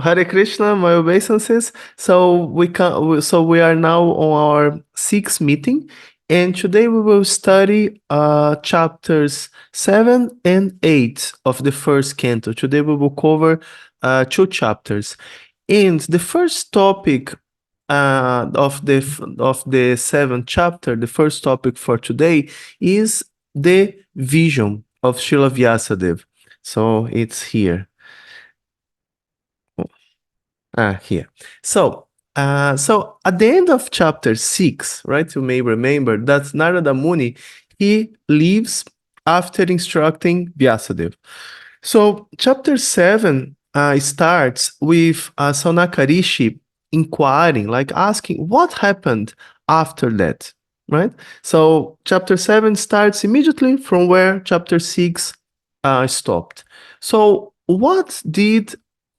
Hare Krishna, my obeisances. So we are now on our sixth meeting, and today we will study chapters 7 and 8 of the first canto. Today we will cover two chapters, and the first topic of the seventh chapter, the first topic for today is the vision of Srila Vyasadeva. So it's here. Here. So at the end of chapter 6, right, you may remember that Narada Muni, he leaves after instructing Vyasadeva. So chapter 7 starts with Śaunaka Ṛṣi inquiring, like asking what happened after that, right? So chapter 7 starts immediately from where chapter 6 stopped. So what did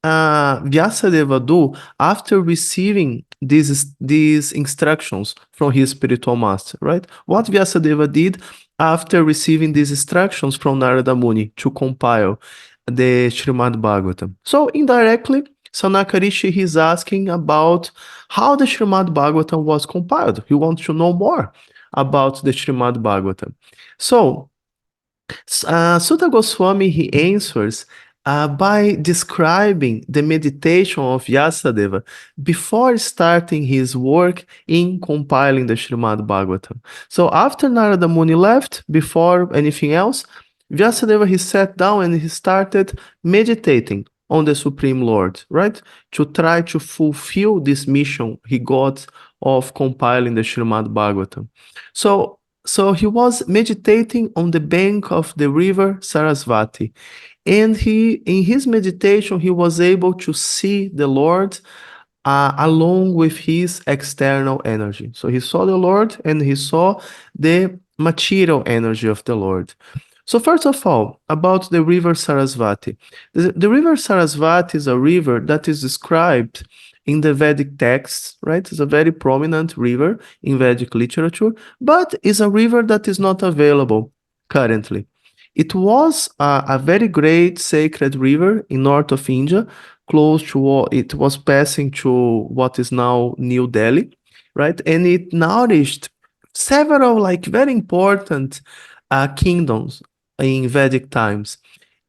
Vyasadeva do after receiving these instructions from his spiritual master, right? What Vyasadeva did after receiving these instructions from Narada Muni to compile the Srimad Bhagavatam. So indirectly, Śaunaka Ṛṣi is asking about how the Srimad Bhagavatam was compiled. He wants to know more about the Srimad Bhagavatam. So Suta Goswami, he answers by describing the meditation of Vyasadeva before starting his work in compiling the Srimad Bhagavatam. So after Narada Muni left, before anything else, Vyasadeva, he sat down and he started meditating on the Supreme Lord, right? To try to fulfill this mission he got of compiling the Srimad Bhagavatam. So he was meditating on the bank of the river Sarasvati. And in his meditation, he was able to see the Lord along with his external energy. So he saw the Lord and he saw the material energy of the Lord. So first of all, about the river Sarasvati. The river Sarasvati is a river that is described in the Vedic texts, right? It's a very prominent river in Vedic literature, but it's a river that is not available currently. It was a very great sacred river in north of India, close to it was passing to what is now New Delhi, right? And it nourished several very important kingdoms in Vedic times.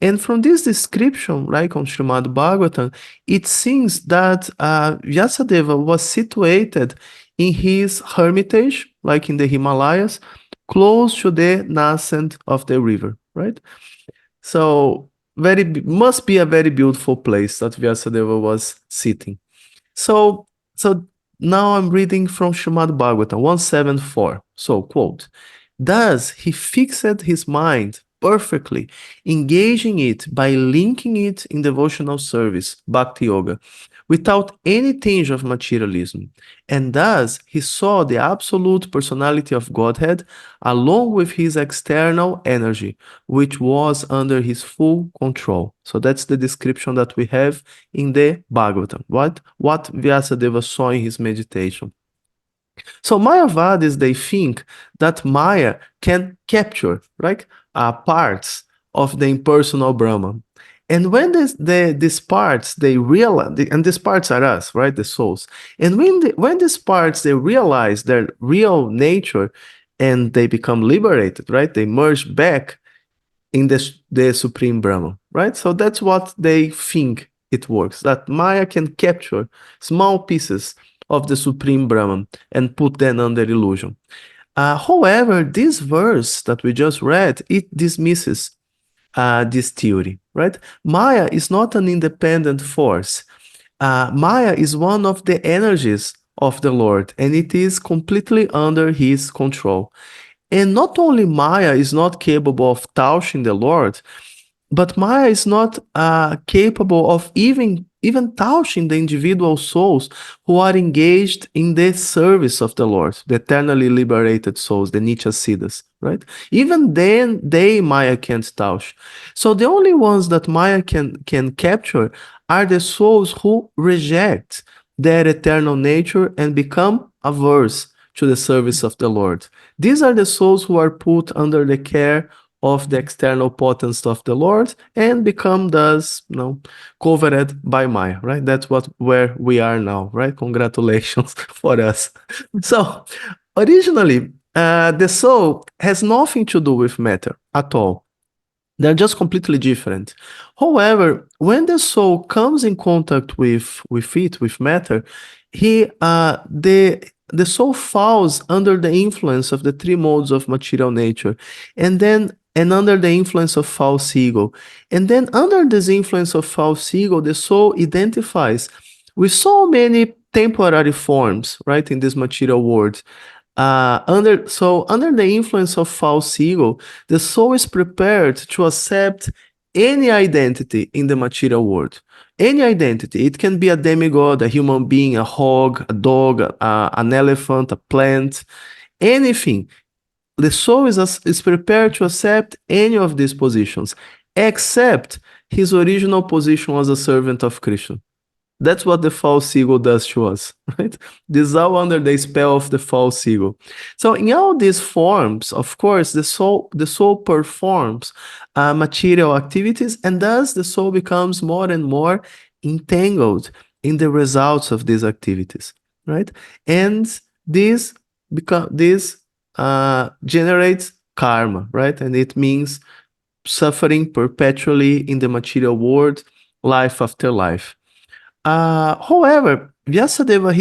And from this description, like on Srimad Bhagavatam, it seems that Vyasadeva was situated in his hermitage, like in the Himalayas, close to the nascent of the river, right? So must be a very beautiful place that Vyasadeva was sitting. So now I'm reading from Srimad Bhagavatam 174. So, quote, "Thus he fixed his mind perfectly, engaging it by linking it in devotional service, bhakti-yoga, without any tinge of materialism. And thus he saw the absolute personality of Godhead along with his external energy, which was under his full control." So that's the description that we have in the Bhagavatam. What Vyasadeva saw in his meditation. So Mayavadis, they think that Maya can capture, right, parts of the impersonal Brahman. And when these parts, they realize, and these parts are us, right, the souls. And when these parts, they realize their real nature and they become liberated, right, they merge back in the Supreme Brahman, right? So that's what they think it works, that Maya can capture small pieces of the Supreme Brahman and put them under illusion. However, this verse that we just read, it dismisses this theory, right? Maya is not an independent force. Maya is one of the energies of the Lord, and it is completely under his control. And not only Maya is not capable of touching the Lord, but Maya is not capable of even touching the individual souls who are engaged in the service of the Lord, the eternally liberated souls, the Nitya Siddhas, right? Even then, Maya can't touch. So the only ones that Maya can capture are the souls who reject their eternal nature and become averse to the service of the Lord. These are the souls who are put under the care of the external potence of the Lord and become thus, covered by Maya, right? That's where we are now, right? Congratulations for us. So, originally, the soul has nothing to do with matter at all. They're just completely different. However, when the soul comes in contact with matter, the soul falls under the influence of the three modes of material nature, and under the influence of false ego. And then under this influence of false ego, the soul identifies with so many temporary forms, right, in this material world. Under the influence of false ego, the soul is prepared to accept any identity in the material world. Any identity. It can be a demigod, a human being, a hog, a dog, an elephant, a plant, anything. The soul is prepared to accept any of these positions, except his original position as a servant of Krishna. That's what the false ego does to us, right? This is all under the spell of the false ego. So in all these forms, of course, the soul performs material activities, and thus the soul becomes more and more entangled in the results of these activities, right? And this generates karma, right? And it means suffering perpetually in the material world, life after life. However, Vyasadeva,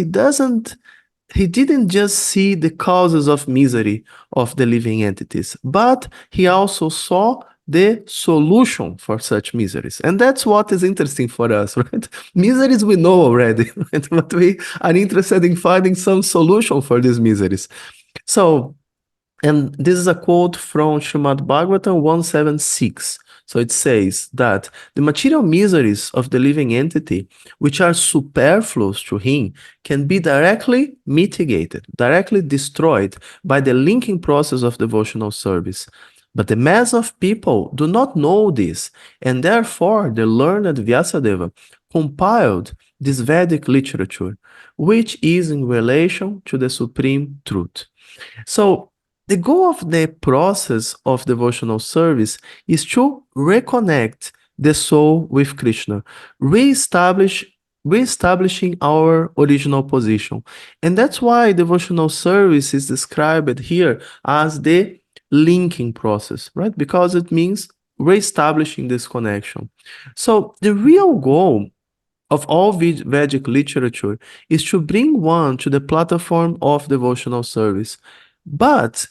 he didn't just see the causes of misery of the living entities, but he also saw the solution for such miseries. And that's what is interesting for us, right? Miseries we know already, right? But we are interested in finding some solution for these miseries. So, and this is a quote from Srimad Bhagavatam 176. So it says that the material miseries of the living entity, which are superfluous to him, can be directly mitigated, directly destroyed by the linking process of devotional service. But the mass of people do not know this, and therefore the learned Vyasadeva compiled this Vedic literature, which is in relation to the supreme truth. So the goal of the process of devotional service is to reconnect the soul with Krishna, reestablishing our original position. And that's why devotional service is described here as the linking process, right? Because it means reestablishing this connection. So the real goal of all Vedic literature is to bring one to the platform of devotional service. But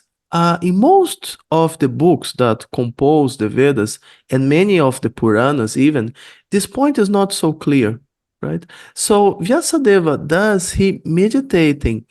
in most of the books that compose the Vedas, and many of the Puranas even, this point is not so clear, right? So Vyasadeva he meditating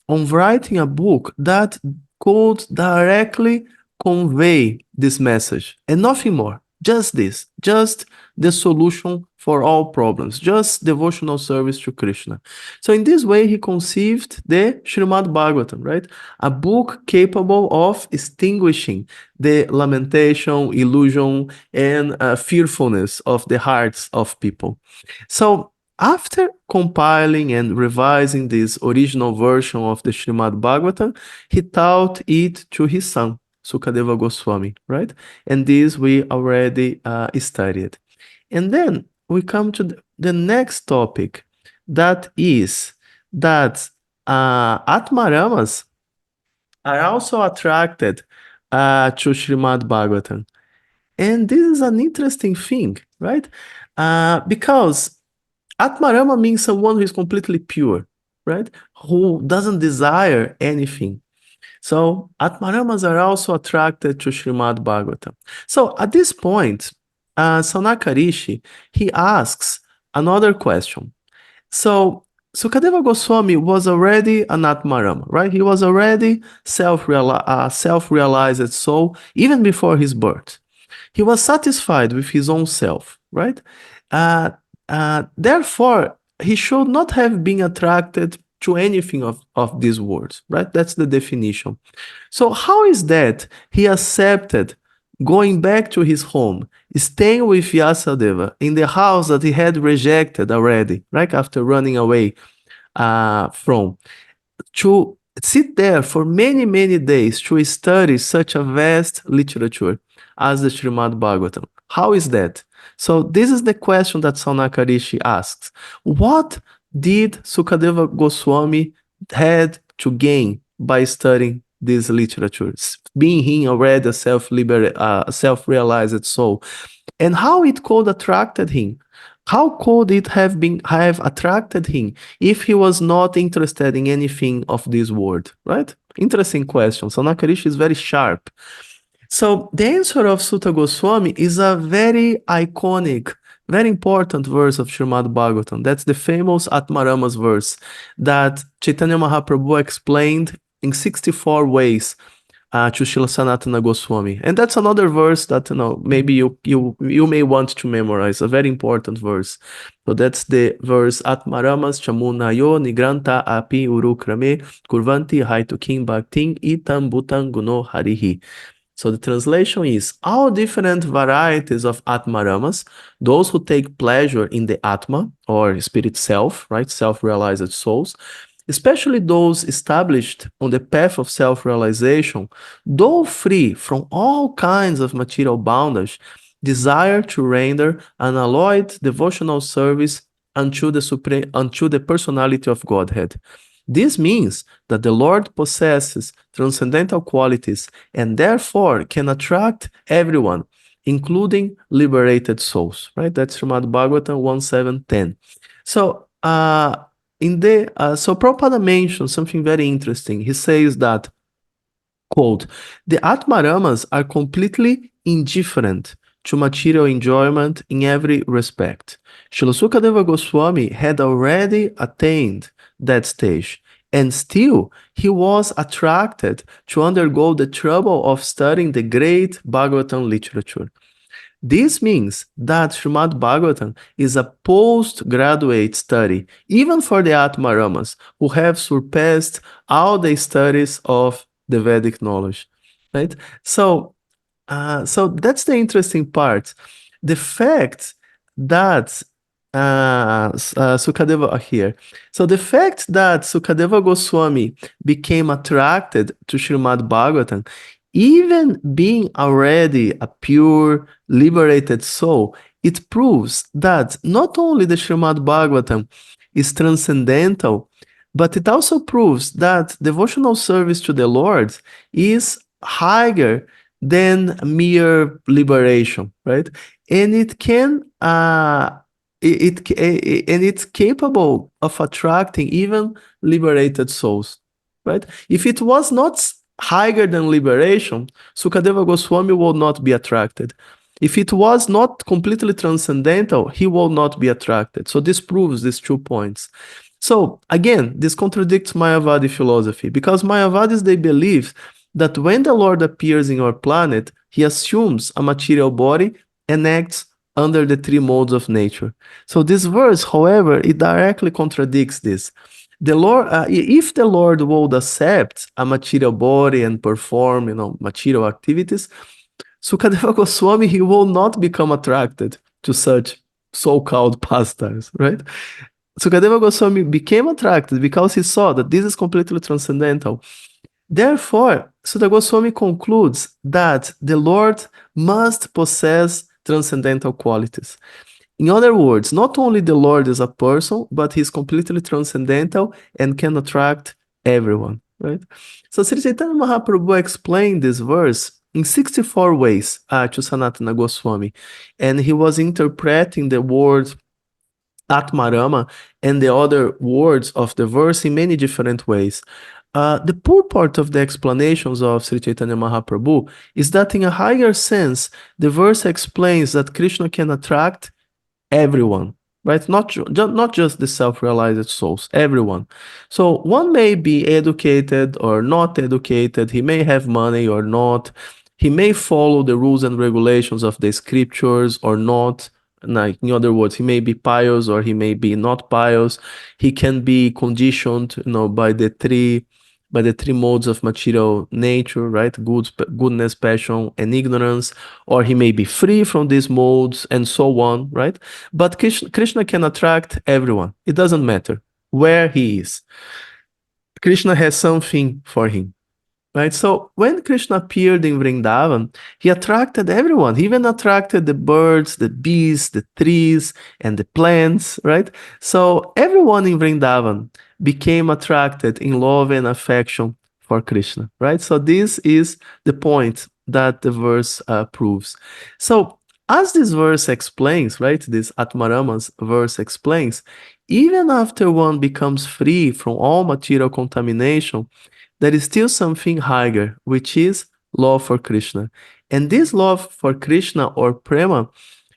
on writing a book that could directly convey this message and nothing more. Just this, just the solution for all problems, just devotional service to Krishna. So in this way, he conceived the Srimad Bhagavatam, right? A book capable of extinguishing the lamentation, illusion, and fearfulness of the hearts of people. So after compiling and revising this original version of the Srimad Bhagavatam, he taught it to his son, Sukadeva Goswami, right? And this we already studied. And then we come to the next topic, that is that Atmaramas are also attracted to Srimad Bhagavatam. And this is an interesting thing, right? Because Atmarama means someone who is completely pure, right? Who doesn't desire anything. So Atmaramas are also attracted to Srimad Bhagavatam. So at this point, Śaunaka Ṛṣi, he asks another question. So Sukadeva Goswami was already an Atmarama, right? He was already self-realized soul even before his birth. He was satisfied with his own self, right? Therefore, he should not have been attracted to anything of these words, right? That's the definition. So how is that he accepted going back to his home, staying with Vyasadeva in the house that he had rejected already, right? After running away from, to sit there for many, many days to study such a vast literature as the Srimad Bhagavatam. How is that? So this is the question that Śaunaka Ṛṣi asks. What did Sukadeva Goswami had to gain by studying this literature, being him already a self-realized soul? And how it could attracted him? How could it have attracted him if he was not interested in anything of this world, right? Interesting question. Śaunaka Ṛṣi is very sharp. So the answer of Suta Goswami is a very iconic, very important verse of Srimad Bhagavatam. That's the famous Atmarama's verse that Chaitanya Mahaprabhu explained in 64 ways to Srila Sanatana Goswami. And that's another verse that maybe you may want to memorize, a very important verse. So that's the verse Atmaramas Chamunayo Nigranta Api Urukrame Kurvanti Haitukim Bhaktin Itam Bhutan Guno Harihi. So the translation is, all different varieties of Atmaramas, those who take pleasure in the Atma, or spirit self, right, self-realized souls, especially those established on the path of self-realization, though free from all kinds of material bondage, desire to render unalloyed devotional service unto the personality of Godhead. This means that the Lord possesses transcendental qualities and therefore can attract everyone, including liberated souls, right? That's Srimad Bhagavatam 1.7.10. So, so Prabhupada mentions something very interesting. He says that, quote, the Atmaramas are completely indifferent to material enjoyment in every respect. Srila Sukadeva Goswami had already attained that stage, and still he was attracted to undergo the trouble of studying the great Bhagavatam literature. This means that Srimad Bhagavatam is a postgraduate study, even for the Atmaramas, who have surpassed all the studies of the Vedic knowledge, right? So that's the interesting part. The fact that Sukadeva here. So the fact that Sukadeva Goswami became attracted to Srimad Bhagavatam, even being already a pure, liberated soul, it proves that not only the Srimad Bhagavatam is transcendental, but it also proves that devotional service to the Lord is higher than mere liberation, right? And it can and it's capable of attracting even liberated souls, right? If it was not higher than liberation, Sukadeva Goswami will not be attracted. If it was not completely transcendental, he will not be attracted. So this proves these 2 points. So again, this contradicts Mayavadi philosophy, because Mayavadis, they believe that when the Lord appears in our planet, he assumes a material body and acts under the 3 modes of nature. So this verse, however, it directly contradicts this. The Lord, if the Lord would accept a material body and perform, material activities, Sukadeva Goswami, he will not become attracted to such so-called pastimes, right? Sukadeva Goswami became attracted because he saw that this is completely transcendental. Therefore, Suta Goswami concludes that the Lord must possess transcendental qualities. In other words, not only the Lord is a person, but he's completely transcendental and can attract everyone, right? So Sri Chaitanya Mahaprabhu explained this verse in 64 ways to Sanatana Goswami, and he was interpreting the word Atmarama and the other words of the verse in many different ways. The purport of the explanations of Sri Chaitanya Mahaprabhu is that in a higher sense, the verse explains that Krishna can attract everyone, right? Not just the self-realized souls, everyone. So one may be educated or not educated, he may have money or not, he may follow the rules and regulations of the scriptures or not. Like, in other words, he may be pious or he may be not pious. He can be conditioned, by the three modes of material nature, right? Goodness, passion, and ignorance, or he may be free from these modes, and so on, right? But Krishna can attract everyone. It doesn't matter where he is. Krishna has something for him. Right? So when Krishna appeared in Vrindavan, he attracted everyone. He even attracted the birds, the bees, the trees, and the plants, right? So everyone in Vrindavan became attracted in love and affection for Krishna, right? So this is the point that the verse proves. So as this verse explains, right, this Atmarama's verse explains, even after one becomes free from all material contamination, there is still something higher, which is love for Krishna. And this love for Krishna or prema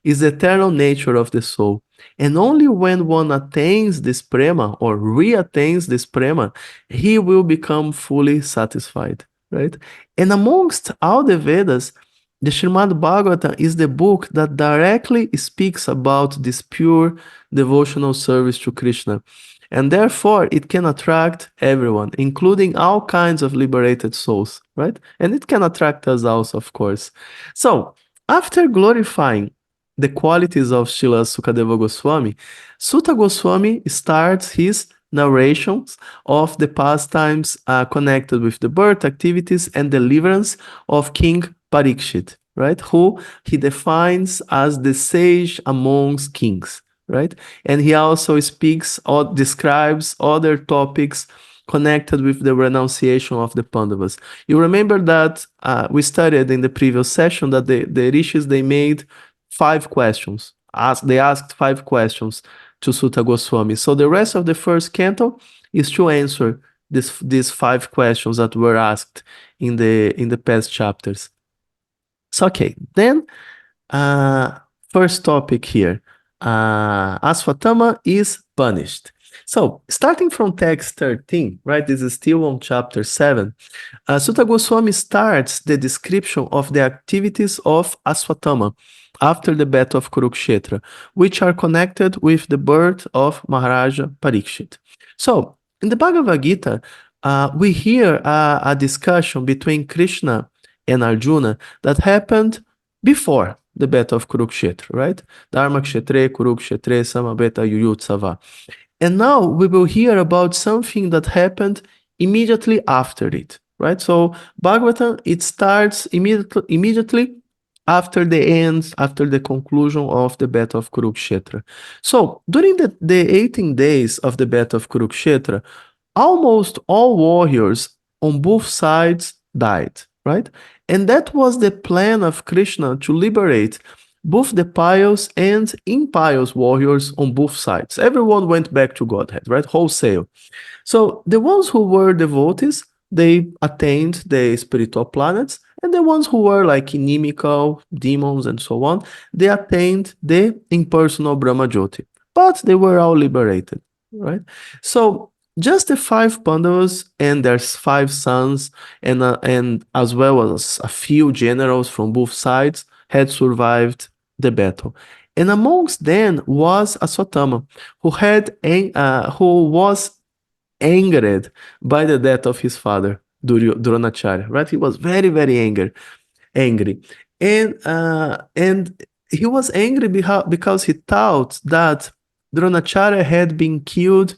is the eternal nature of the soul. And only when one attains this prema or reattains this prema, he will become fully satisfied, right? And amongst all the Vedas, the Srimad Bhagavatam is the book that directly speaks about this pure devotional service to Krishna. And therefore, it can attract everyone, including all kinds of liberated souls, right? And it can attract us also, of course. So, after glorifying the qualities of Srila Sukadeva Goswami, Suta Goswami starts his narrations of the pastimes connected with the birth, activities, and deliverance of King Parikshit, right? Who he defines as the sage amongst kings, right? And he also speaks or describes other topics connected with the renunciation of the Pandavas. You remember that we studied in the previous session that the rishis, they made 5 questions. They asked 5 questions to Suta Goswami. So the rest of the first canto is to answer these 5 questions that were asked in the past chapters. So okay, then first topic here. Asvatthama is punished. So, starting from text 13, right, this is still on chapter 7, Suta Goswami starts the description of the activities of Asvatthama after the battle of Kurukshetra, which are connected with the birth of Maharaja Parikshit. So, in the Bhagavad Gita, we hear a discussion between Krishna and Arjuna that happened before the battle of Kurukshetra, right? Dharma Kshetre, Kurukshetre, Samabeta, Yuyutsava. And now we will hear about something that happened immediately after it, right? So Bhagavatam, it starts immediately after the conclusion of the battle of Kurukshetra. So during the 18 days of the battle of Kurukshetra, almost all warriors on both sides died, right? And that was the plan of Krishna to liberate both the pious and impious warriors on both sides. Everyone went back to Godhead, right? Wholesale. So the ones who were devotees, they attained the spiritual planets, and the ones who were like inimical, demons, and so on, they attained the impersonal Brahma Jyoti. But they were all liberated, right? So just the 5 Pandavas and their 5 sons, and as well as a few generals from both sides, had survived the battle. And amongst them was Asvatthama, who was angered by the death of his father, Dronacharya, right? He was very, very angry. And he was angry because he thought that Dronacharya had been killed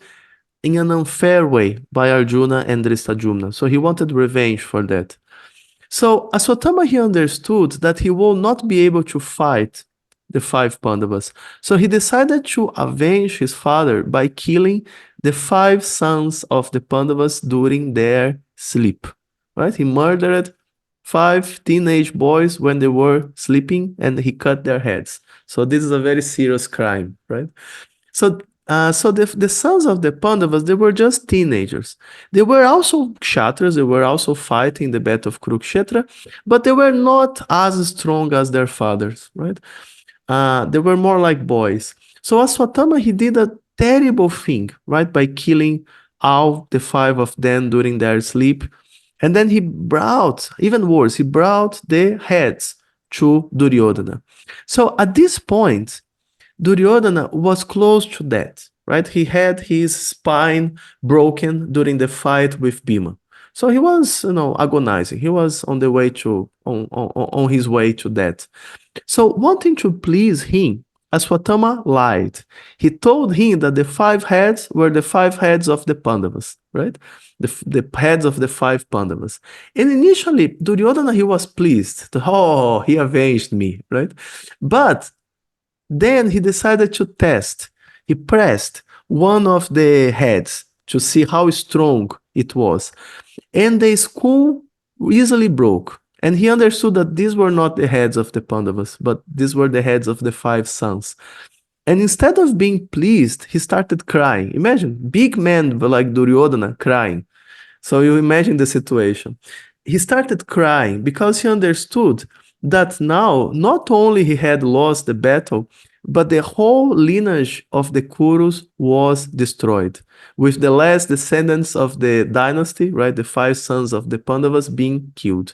in an unfair way by Arjuna and Drishtadyumna. So he wanted revenge for that. So Asvatthama, he understood that he will not be able to fight the 5 Pandavas. So he decided to avenge his father by killing the 5 sons of the Pandavas during their sleep. Right? He murdered 5 teenage boys when they were sleeping, and he cut their heads. So this is a very serious crime, right? So the sons of the Pandavas, they were just teenagers. They were also kshatriyas, they were also fighting the battle of Kurukshetra, but they were not as strong as their fathers, right? They were more like boys. So Asvatthama, he did a terrible thing, right? By killing all the 5 of them during their sleep. And then he brought, even worse, he brought the heads to Duryodhana. So at this point, Duryodhana was close to death, right? He had his spine broken during the fight with Bhima. So he was, agonizing. He was on the way on his way to death. So wanting to please him, Asvatthama lied. He told him that the 5 heads were the 5 heads of the Pandavas, right? The heads of the 5 Pandavas. And initially, Duryodhana, he was pleased. Oh, he avenged me, right? But then he decided to test. He pressed one of the heads to see how strong it was. And the skull easily broke. And he understood that these were not the heads of the Pandavas, but these were the heads of the 5 sons. And instead of being pleased, he started crying. Imagine, big man like Duryodhana crying. So you imagine the situation. He started crying because he understood that now not only he had lost the battle, but the whole lineage of the Kurus was destroyed, with the last descendants of the dynasty, right, the 5 sons of the Pandavas being killed.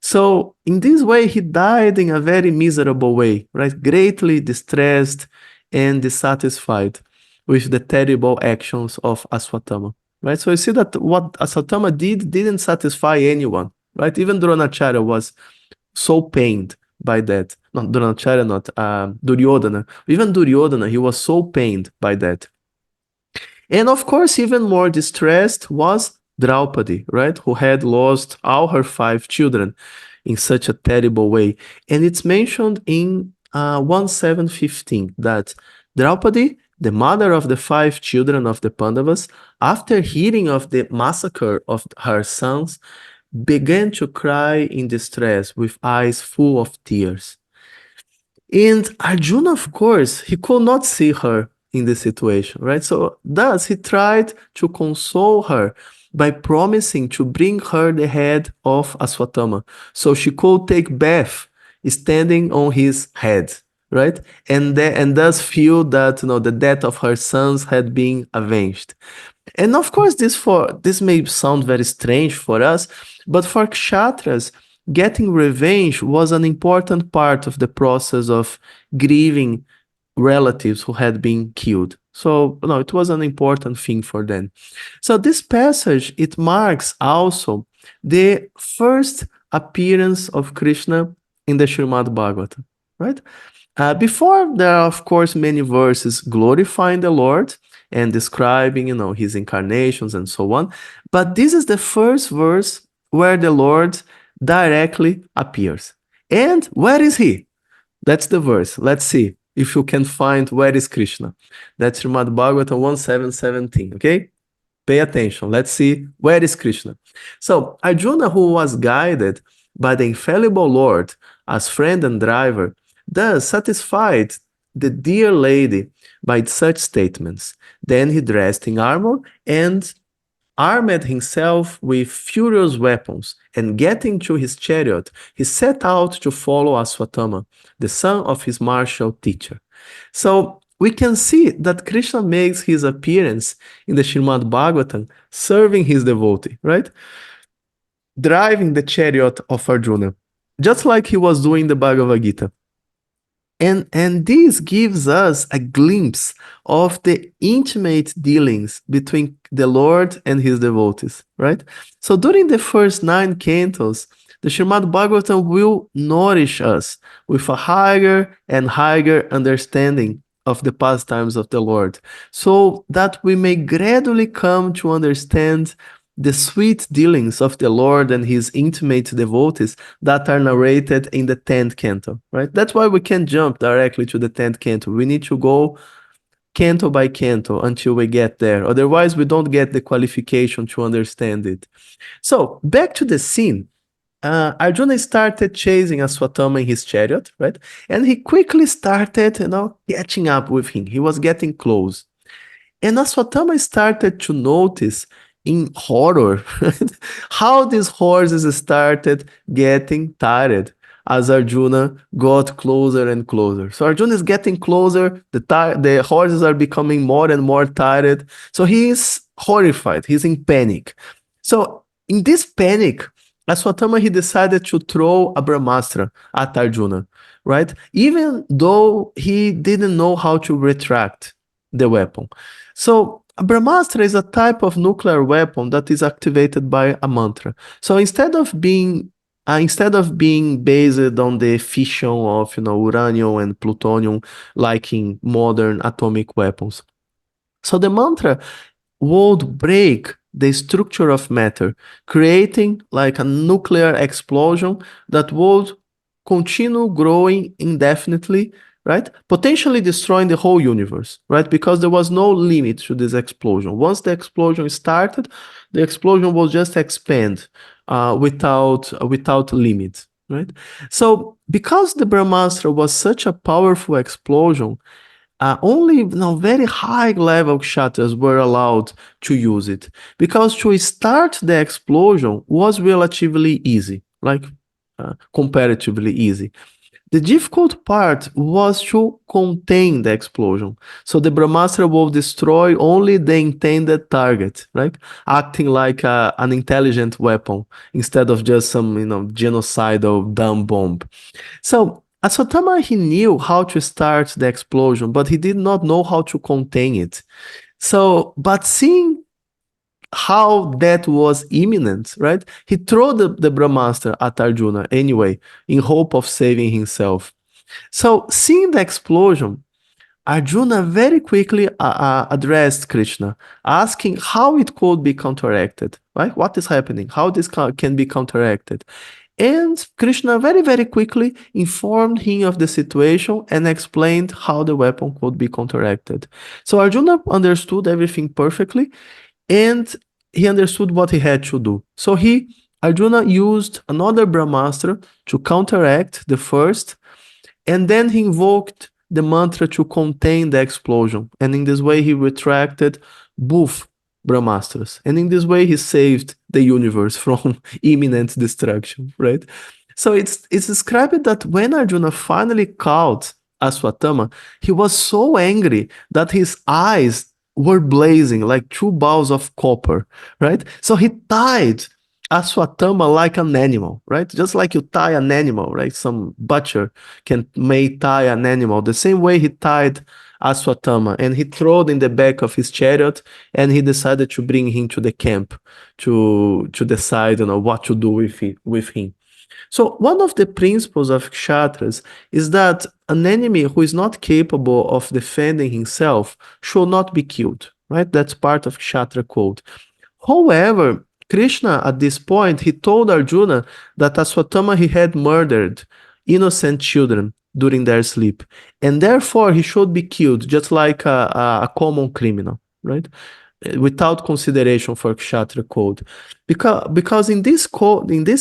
So in this way, he died in a very miserable way, right? Greatly distressed and dissatisfied with the terrible actions of Asvatthama, right? So you see that what Asvatthama didn't satisfy anyone, right? Even Dronacharya was so pained by that. Not Dronacharya, not Duryodhana. Even Duryodhana, he was so pained by that. And of course, even more distressed was Draupadi, right? Who had lost all her 5 children in such a terrible way. And it's mentioned in 1715 that Draupadi, the mother of the 5 children of the Pandavas, after hearing of the massacre of her sons, began to cry in distress with eyes full of tears. And Arjuna, of course, he could not see her in this situation, right? So thus he tried to console her by promising to bring her the head of Asvatthama so she could take bath standing on his head, right? And thus feel that the death of her sons had been avenged. And of course, this may sound very strange for us, but for kshatras, getting revenge was an important part of the process of grieving relatives who had been killed. So, it was an important thing for them. So this passage, it marks also the first appearance of Krishna in the Srimad Bhagavatam, right? Before, there are, of course, many verses glorifying the Lord and describing, his incarnations and so on. But this is the first verse where the Lord directly appears. And where is he? That's the verse. Let's see if you can find where is Krishna. That's Srimad Bhagavatam 1717, okay? Pay attention. Let's see where is Krishna. So Arjuna, who was guided by the infallible Lord as friend and driver, thus satisfied the dear lady by such statements. Then he dressed in armor and armed himself with furious weapons, and getting to his chariot, he set out to follow Asvatthama, the son of his martial teacher. So we can see that Krishna makes his appearance in the Srimad Bhagavatam serving his devotee, right? Driving the chariot of Arjuna, just like he was doing the Bhagavad Gita. And this gives us a glimpse of the intimate dealings between the Lord and his devotees, right? So during the first 9 cantos, the Srimad Bhagavatam will nourish us with a higher and higher understanding of the pastimes of the Lord, so that we may gradually come to understand the sweet dealings of the Lord and his intimate devotees that are narrated in the 10th canto, right? That's why we can't jump directly to the 10th canto. We need to go canto by canto until we get there. Otherwise, we don't get the qualification to understand it. So back to the scene. Arjuna started chasing Asvatthama in his chariot, right? And he quickly started, catching up with him. He was getting close. And Asvatthama started to notice in horror how these horses started getting tired as Arjuna got closer and closer. So Arjuna is getting closer, the horses are becoming more and more tired. So he is horrified, he's in panic. So in this panic, Asvatthama, he decided to throw a Brahmastra at Arjuna, right? Even though he didn't know how to retract the weapon. So a Brahmastra is a type of nuclear weapon that is activated by a mantra. So instead of being based on the fission of uranium and plutonium like in modern atomic weapons, so the mantra would break the structure of matter, creating like a nuclear explosion that would continue growing indefinitely, right? Potentially destroying the whole universe, right? Because there was no limit to this explosion. Once the explosion started, the explosion will just expand without limit, right? So because the Brahmastra was such a powerful explosion, only very high level kshatras were allowed to use it, because to start the explosion was relatively easy, like comparatively easy. The difficult part was to contain the explosion. So the Brahmastra will destroy only the intended target, right? Acting like an intelligent weapon instead of just some, genocidal dumb bomb. So Asvatthama, he knew how to start the explosion, but he did not know how to contain it. So, but seeing how that was imminent, right? He threw the Brahmastra at Arjuna anyway, in hope of saving himself. So, seeing the explosion, Arjuna very quickly addressed Krishna, asking how it could be counteracted, right? What is happening? How this can be counteracted? And Krishna very, very quickly informed him of the situation and explained how the weapon could be counteracted. So Arjuna understood everything perfectly, and he understood what he had to do. So Arjuna used another Brahmastra to counteract the first, and then he invoked the mantra to contain the explosion. And in this way, he retracted both Brahmastras. And in this way, he saved the universe from imminent destruction, right? So it's described that when Arjuna finally caught Asvatthama, he was so angry that his eyes were blazing like two balls of copper, right? So he tied Asvatthama like an animal, right? Just like you tie an animal, right? Some butcher may tie an animal. The same way he tied Asvatthama, and he threw in the back of his chariot, and he decided to bring him to the camp to decide, what to do with him. So one of the principles of kshatras is that an enemy who is not capable of defending himself should not be killed, right? That's part of kshatriya code. However, Krishna, at this point, he told Arjuna that Asvatthama, he had murdered innocent children during their sleep, and therefore he should be killed just like a common criminal, right? Without consideration for kshatriya code. Because in this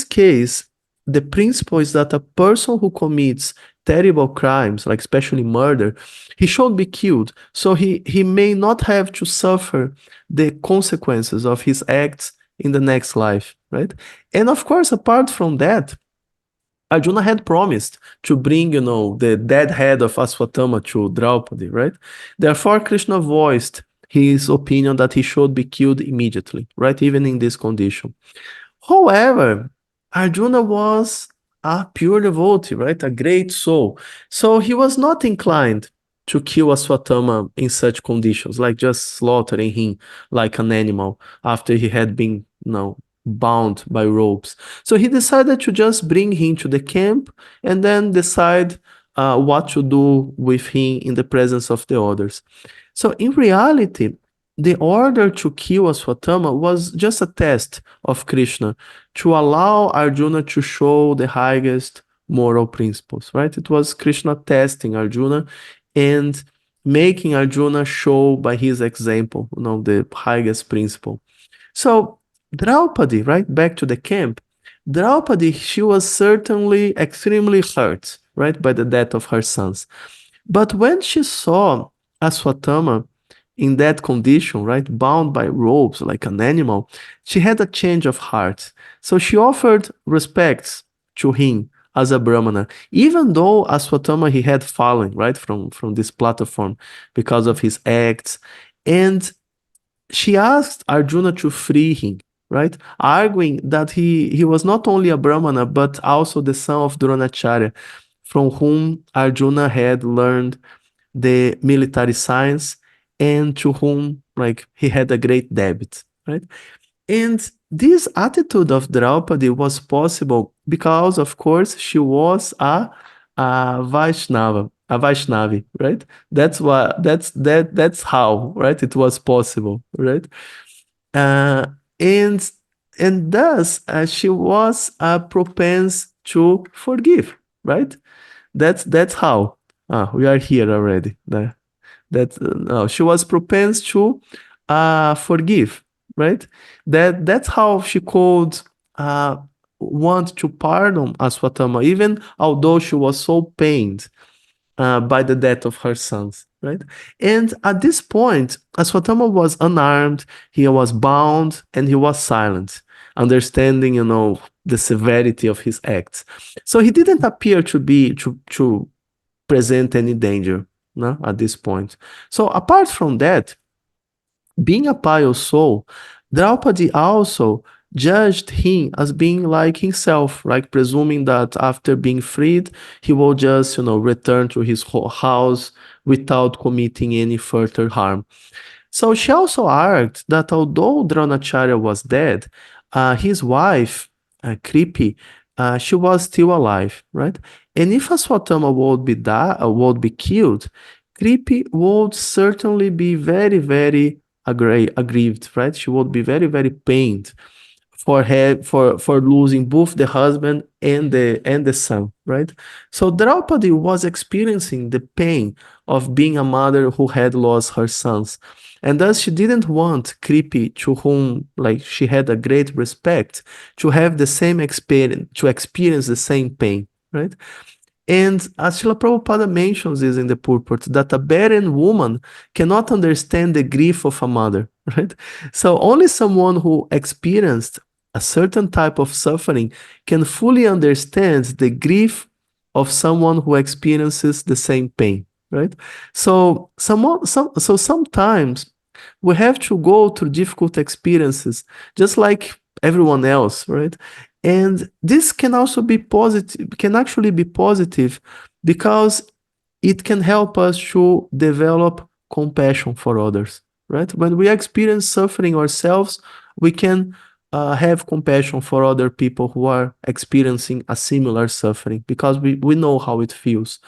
case, the principle is that a person who commits terrible crimes, like especially murder, he should be killed. So he may not have to suffer the consequences of his acts in the next life, right? And of course, apart from that, Arjuna had promised to bring, the dead head of Asvatthama to Draupadi, right? Therefore, Krishna voiced his opinion that he should be killed immediately, right? Even in this condition. However, Arjuna was a pure devotee, right? A great soul. So he was not inclined to kill Asvatthama in such conditions, like just slaughtering him like an animal after he had been, bound by ropes. So he decided to just bring him to the camp and then decide what to do with him in the presence of the others. So in reality, the order to kill Asvatthama was just a test of Krishna to allow Arjuna to show the highest moral principles, right? It was Krishna testing Arjuna and making Arjuna show by his example, the highest principle. So Draupadi, right, back to the camp, Draupadi, she was certainly extremely hurt, right, by the death of her sons. But when she saw Asvatthama in that condition, right, bound by ropes like an animal, she had a change of heart. So she offered respects to him as a Brahmana, even though Asvatthama, he had fallen, right, from this platform because of his acts. And she asked Arjuna to free him, right, arguing that he was not only a Brahmana, but also the son of Dronacharya, from whom Arjuna had learned the military science and to whom, like, he had a great debt, right? And this attitude of Draupadi was possible because, of course, she was a Vaishnavi, right? That's how, right? It was possible, right? and thus she was propense to forgive, right? That's how we are here already. No, she was propense to forgive, right? That's how she could want to pardon Asvatthama, even although she was so pained by the death of her sons, right? And at this point, Asvatthama was unarmed, he was bound, and he was silent, understanding, the severity of his acts. So he didn't appear to present any danger, no, at this point. So apart from that, being a pious soul, Draupadi also judged him as being like himself, like presuming that after being freed, he will just, return to his house without committing any further harm. So she also argued that although Dronacharya was dead, his wife, Kripi, she was still alive, right? And if Asvatthama would be killed, Kripi would certainly be very, very aggrieved, right? She would be very, very pained for losing both the husband and the son, right? So Draupadi was experiencing the pain of being a mother who had lost her sons, and thus she didn't want Kripi, to whom like she had a great respect, to have the same experience, to experience the same pain, right? And as Srila Prabhupada mentions this in the purport, that a barren woman cannot understand the grief of a mother, right? So only someone who experienced a certain type of suffering can fully understand the grief of someone who experiences the same pain, right? So sometimes we have to go through difficult experiences, just like everyone else, right? And this can also be positive, can actually be positive, because it can help us to develop compassion for others, right? When we experience suffering ourselves, we can have compassion for other people who are experiencing a similar suffering, because we know how it feels.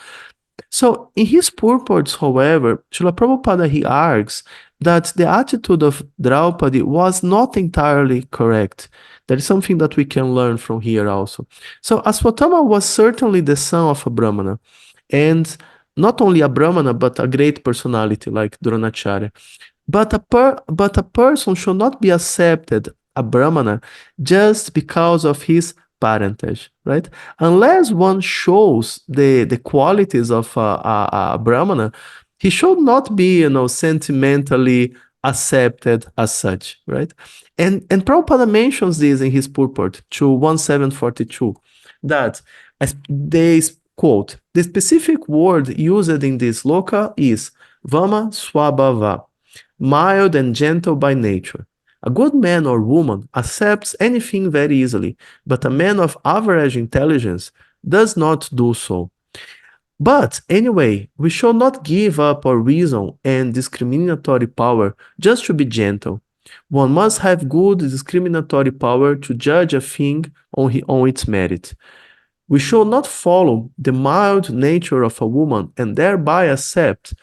So in his purports, however, Srila Prabhupada, he argues that the attitude of Draupadi was not entirely correct. There is something that we can learn from here also. So Asvatthama was certainly the son of a Brahmana, and not only a Brahmana, but a great personality like Dronacharya. But a person should not be accepted a Brahmana just because of his parentage, right? Unless one shows the qualities of a Brahmana, he should not be, sentimentally accepted as such, right? And Prabhupada mentions this in his purport to 1742, that as they quote, the specific word used in this sloka is Vama Swabhava, mild and gentle by nature. A good man or woman accepts anything very easily, but a man of average intelligence does not do so. But anyway, we shall not give up our reason and discriminatory power just to be gentle. One must have good discriminatory power to judge a thing on its merit. We shall not follow the mild nature of a woman and thereby accept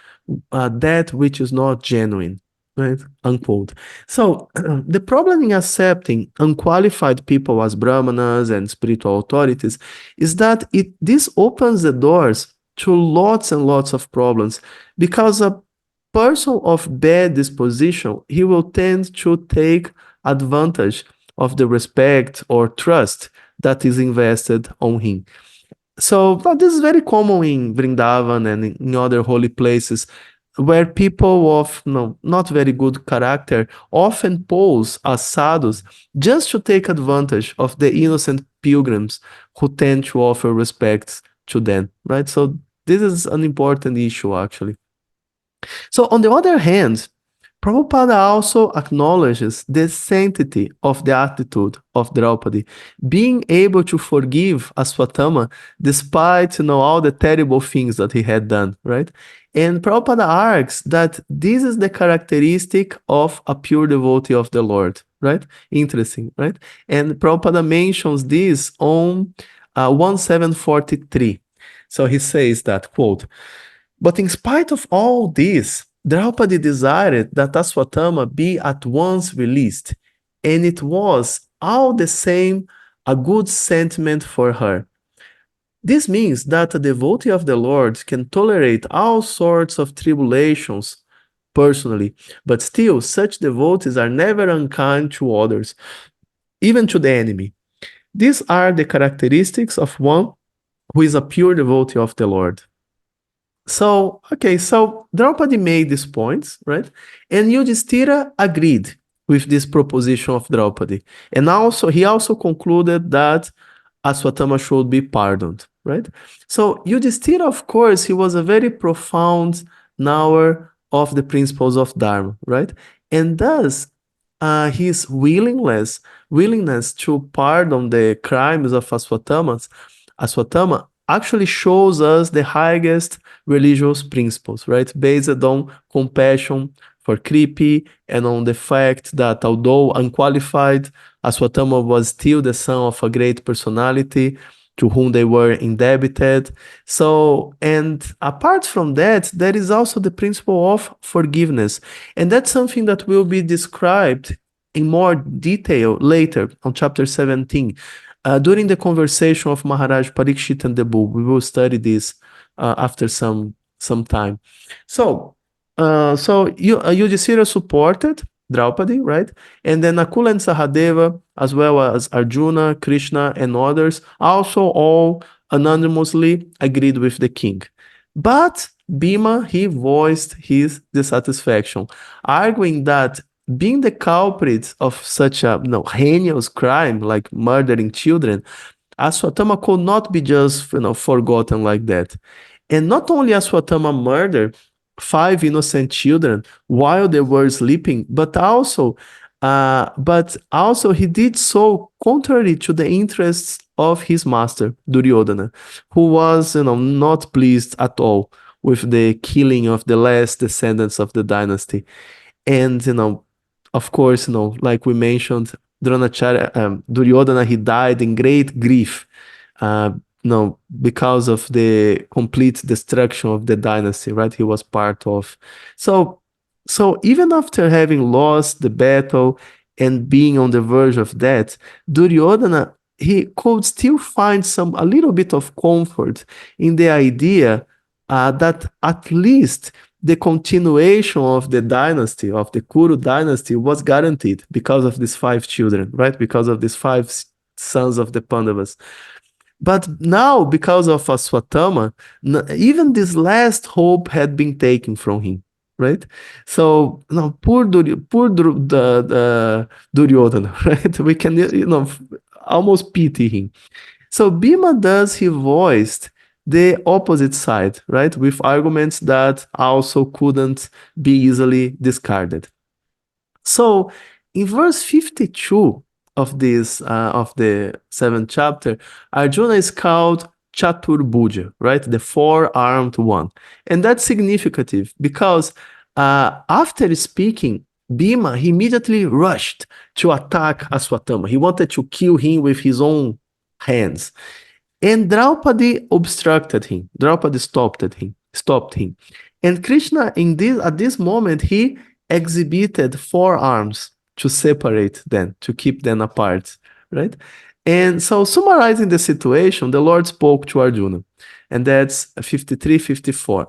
that which is not genuine, right? Unquote. So the problem in accepting unqualified people as brahmanas and spiritual authorities is that this opens the doors to lots and lots of problems, because a person of bad disposition, he will tend to take advantage of the respect or trust that is invested on him. So this is very common in Vrindavan and in other holy places, where people of not very good character often pose as sadhus just to take advantage of the innocent pilgrims who tend to offer respects to them, right? So this is an important issue, actually. So on the other hand, Prabhupada also acknowledges the sanctity of the attitude of Draupadi, being able to forgive Asvatthama despite all the terrible things that he had done, right? And Prabhupada argues that this is the characteristic of a pure devotee of the Lord, right? Interesting, right? And Prabhupada mentions this on 1743. So he says that, quote, "But in spite of all this, Draupadi desired that Asvatthama be at once released. and it was all the same a good sentiment for her. This means that a devotee of the Lord can tolerate all sorts of tribulations personally, but still, such devotees are never unkind to others, even to the enemy. These are the characteristics of one who is a pure devotee of the Lord. So Draupadi made these points, right? And Yudhishthira agreed with this proposition of Draupadi. And he also concluded that Asvatthama should be pardoned, right? So Yudhishthira, of course, he was a very profound knower of the principles of Dharma, right? And thus, his willingness to pardon the crimes of Asvatthama actually shows us the highest religious principles, right? Based on compassion for Kripi and on the fact that although unqualified, Asvatthama was still the son of a great personality to whom they were indebted. So, and apart from that, there is also the principle of forgiveness. And that's something that will be described in more detail later on chapter 17. During the conversation of Maharaj Parikshit and the bull, we will study this after some time. So Yudhishthira supported Draupadi, right? And then Nakula and Sahadeva, as well as Arjuna, Krishna, and others, also all anonymously agreed with the king. But Bhima, he voiced his dissatisfaction, arguing that being the culprit of such a heinous crime like murdering children, Asvatthama could not be just forgotten like that. And not only Asvatthama murdered 5 innocent children while they were sleeping, but also he did so contrary to the interests of his master Duryodhana, who was not pleased at all with the killing of the last descendants of the dynasty. And of course, like we mentioned, Duryodhana, he died in great grief, because of the complete destruction of the dynasty, right? He was part of. So even after having lost the battle and being on the verge of death, Duryodhana, he could still find a little bit of comfort in the idea that at least the continuation of the dynasty, of the Kuru dynasty, was guaranteed because of these 5 children, right? Because of these 5 sons of the Pandavas. But now, because of Asvatthama, even this last hope had been taken from him, right? So, poor Duryodhana, right? We can, almost pity him. So Bhima he voiced the opposite side, right? With arguments that also couldn't be easily discarded. So in verse 52 of this, of the 7th chapter, Arjuna is called Chaturbhuja, right? The 4-armed one. And that's significant because after speaking, Bhima, he immediately rushed to attack Asvatthama. He wanted to kill him with his own hands. And Draupadi obstructed him. Draupadi stopped him. And Krishna, at this moment, he exhibited 4 arms to separate them, to keep them apart, right? And so, summarizing the situation, the Lord spoke to Arjuna, and that's 53-54.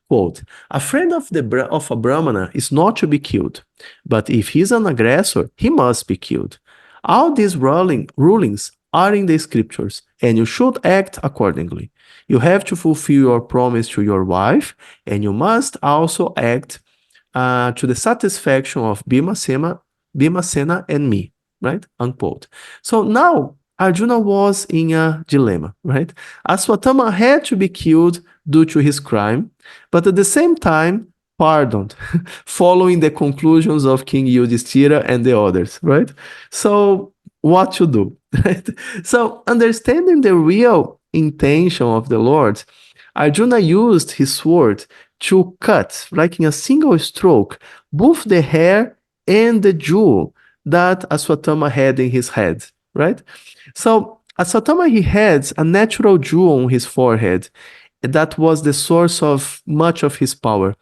Quote, a friend of a Brahmana is not to be killed, but if he's an aggressor, he must be killed. All these rulings are in the scriptures, and you should act accordingly. You have to fulfill your promise to your wife, and you must also act to the satisfaction of Bhimasena and me, right? Unquote. So now Arjuna was in a dilemma, right? Asvatthama had to be killed due to his crime, but at the same time pardoned, following the conclusions of King Yudhishthira and the others, right? So what to do, right? So understanding the real intention of the Lord, Arjuna used his sword to cut, like in a single stroke, both the hair and the jewel that Asvatthama had in his head, right? So Asvatthama, he had a natural jewel on his forehead that was the source of much of his power.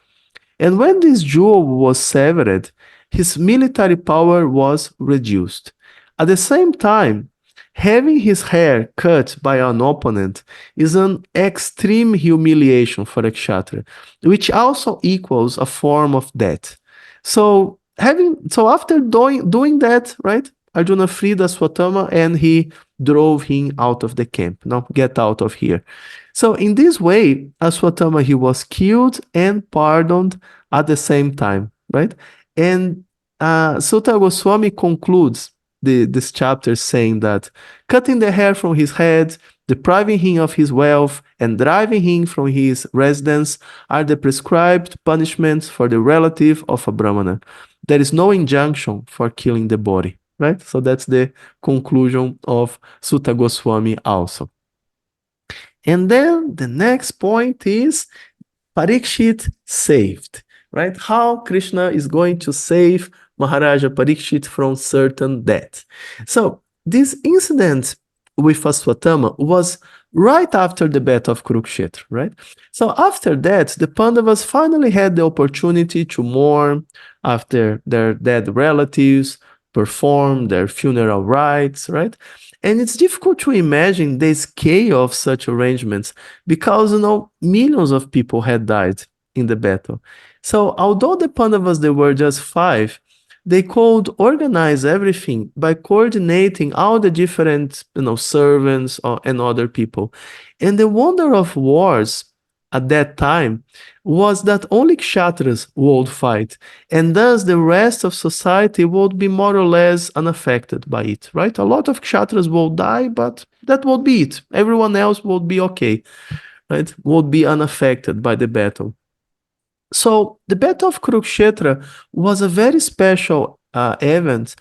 And when this jewel was severed, his military power was reduced. At the same time, having his hair cut by an opponent is an extreme humiliation for a kshatriya, which also equals a form of death. So after doing that, right, Arjuna freed Asvatthama and he drove him out of the camp. Now get out of here. So in this way, Asvatthama, he was killed and pardoned at the same time, right? And Suta Goswami concludes this chapter saying that cutting the hair from his head, depriving him of his wealth, and driving him from his residence are the prescribed punishments for the relative of a Brahmana. There is no injunction for killing the body, right? So that's the conclusion of Suta Goswami also. And then the next point is Parikshit saved, right? How Krishna is going to save Maharaja Parikshit from certain death. So this incident with Asvatthama was right after the battle of Kurukshetra, right? So after that, the Pandavas finally had the opportunity to mourn after their dead relatives, perform their funeral rites, right? And it's difficult to imagine the scale of such arrangements because, millions of people had died in the battle. So although the Pandavas, they were just 5, they could organize everything by coordinating all the different, servants and other people. And the wonder of wars at that time was that only kshatriyas would fight, and thus the rest of society would be more or less unaffected by it, right? A lot of kshatriyas will die, but that would be it. Everyone else would be okay, right? Would be unaffected by the battle. So the Battle of Kurukshetra was a very special event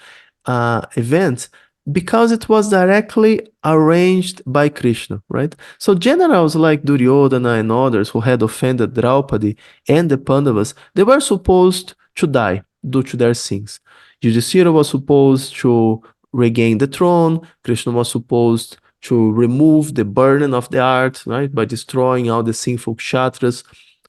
because it was directly arranged by Krishna, right? So generals like Duryodhana and others who had offended Draupadi and the Pandavas, they were supposed to die due to their sins. Yudhishthira was supposed to regain the throne. Krishna was supposed to remove the burden of the earth, right, by destroying all the sinful kshatriyas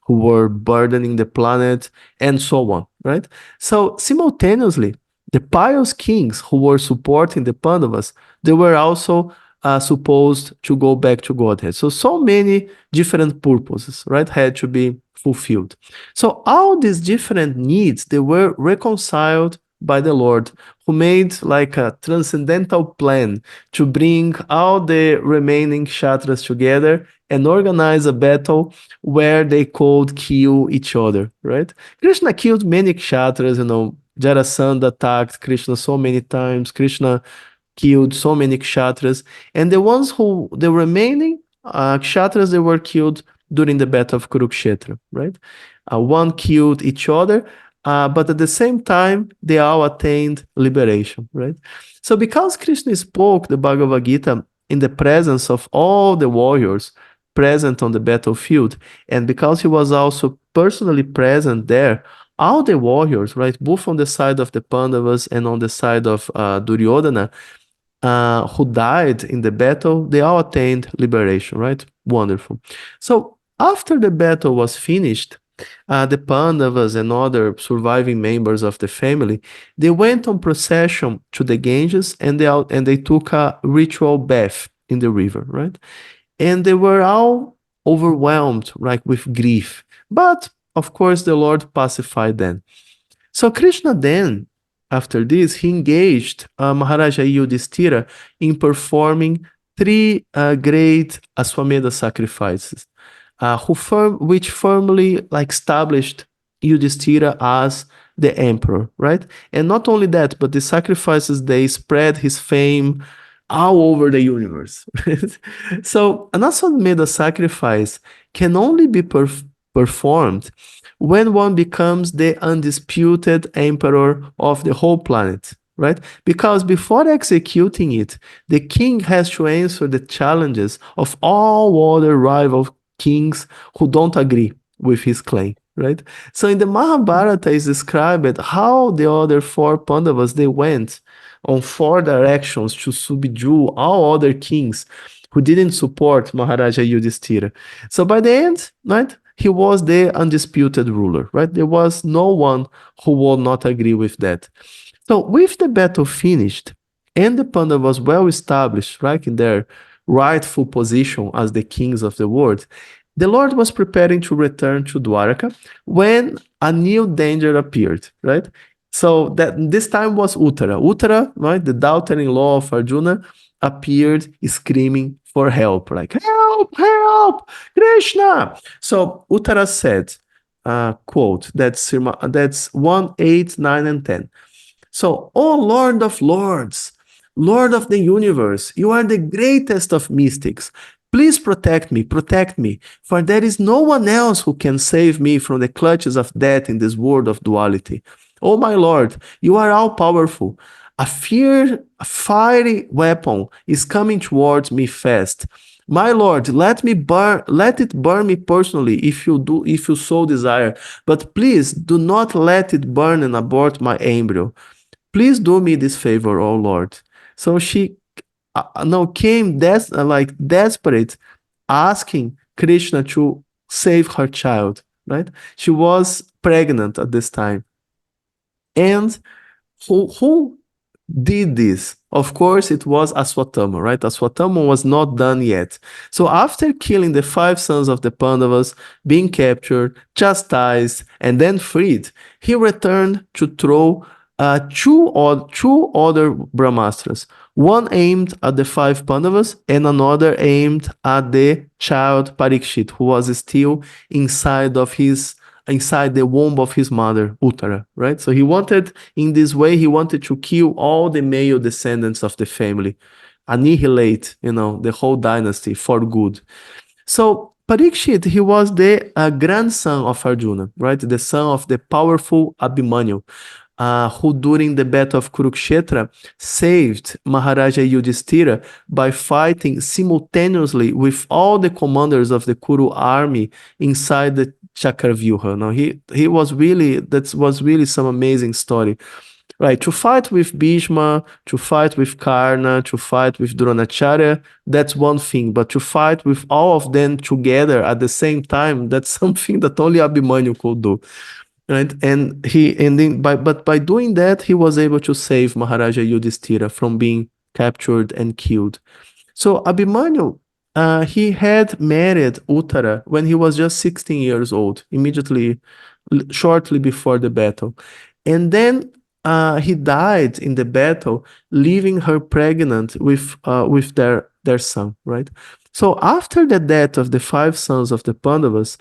who were burdening the planet, and so on, right? So simultaneously, the pious kings who were supporting the Pandavas, they were also supposed to go back to Godhead. So many different purposes, right, had to be fulfilled. So all these different needs, they were reconciled by the Lord, who made like a transcendental plan to bring all the remaining kshatriyas together and organize a battle where they could kill each other, right? Krishna killed many kshatriyas, Jarasandha attacked Krishna so many times. Krishna killed so many kshatriyas, and the remaining kshatriyas, they were killed during the battle of Kurukshetra, right? One killed each other, but at the same time, they all attained liberation, right? So because Krishna spoke the Bhagavad Gita in the presence of all the warriors present on the battlefield, and because he was also personally present there, all the warriors, right, both on the side of the Pandavas and on the side of Duryodhana, who died in the battle, they all attained liberation, right? Wonderful. So after the battle was finished, the Pandavas and other surviving members of the family, they went on procession to the Ganges and they took a ritual bath in the river, right? And they were all overwhelmed, right, with grief. But of course, the Lord pacified them. So Krishna then, after this, he engaged Maharaja Yudhishthira in performing 3 great Aswamedha sacrifices, which firmly established Yudhishthira as the emperor, right? And not only that, but the sacrifices, they spread his fame all over the universe. So an Aswamedha sacrifice can only be performed when one becomes the undisputed emperor of the whole planet, right? Because before executing it, the king has to answer the challenges of all other rival kings who don't agree with his claim, right? So in the Mahabharata is described how the other 4 Pandavas, they went on 4 directions to subdue all other kings who didn't support Maharaja Yudhishthira. So by the end, right, he was the undisputed ruler, right? There was no one who would not agree with that. So with the battle finished and the Pandavas well established, right, in their rightful position as the kings of the world, the Lord was preparing to return to Dwaraka when a new danger appeared, right? So that this time was Uttara. Uttara, right, the daughter-in-law of Arjuna, appeared screaming for help, like, help, help, Krishna. So Uttara said, quote, that's 1, 8, 9, and 10. So, O Lord of Lords, Lord of the universe, you are the greatest of mystics. Please protect me, for there is no one else who can save me from the clutches of death in this world of duality. Oh my Lord, you are all powerful. A fiery weapon is coming towards me fast. My Lord, let it burn me personally if you so desire, but please do not let it burn and abort my embryo. Please do me this favor, oh Lord. So she now came desperate, asking Krishna to save her child, right? She was pregnant at this time. And who did this? Of course, it was Asvatthama, right? Asvatthama was not done yet. So after killing the 5 sons of the Pandavas, being captured, chastised, and then freed, he returned to throw two other Brahmastras. One aimed at the 5 Pandavas and another aimed at the child Parikshit, who was still inside the womb of his mother, Uttara, right? So in this way, he wanted to kill all the male descendants of the family, annihilate, the whole dynasty for good. So Parikshit, he was the grandson of Arjuna, right? The son of the powerful Abhimanyu, who during the battle of Kurukshetra saved Maharaja Yudhishthira by fighting simultaneously with all the commanders of the Kuru army inside the Chakravyuha. Now that was really some amazing story. Right, to fight with Bhishma, to fight with Karna, to fight with Dronacharya, that's one thing. But to fight with all of them together at the same time, that's something that only Abhimanyu could do. Right, but by doing that, he was able to save Maharaja Yudhishthira from being captured and killed. So Abhimanyu, he had married Uttara when he was just 16 years old, shortly before the battle. And then he died in the battle, leaving her pregnant with their son, right? So after the death of the 5 sons of the Pandavas,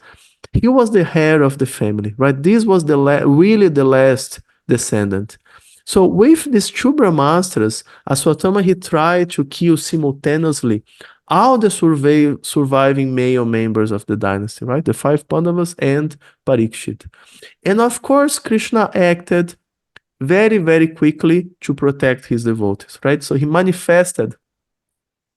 he was the heir of the family, right? This was really the last descendant. So with these 2 Brahmastras, Asvatthama, he tried to kill simultaneously all the surviving male members of the dynasty, right? The 5 Pandavas and Parikshit. And of course, Krishna acted very, very quickly to protect his devotees, right? So he manifested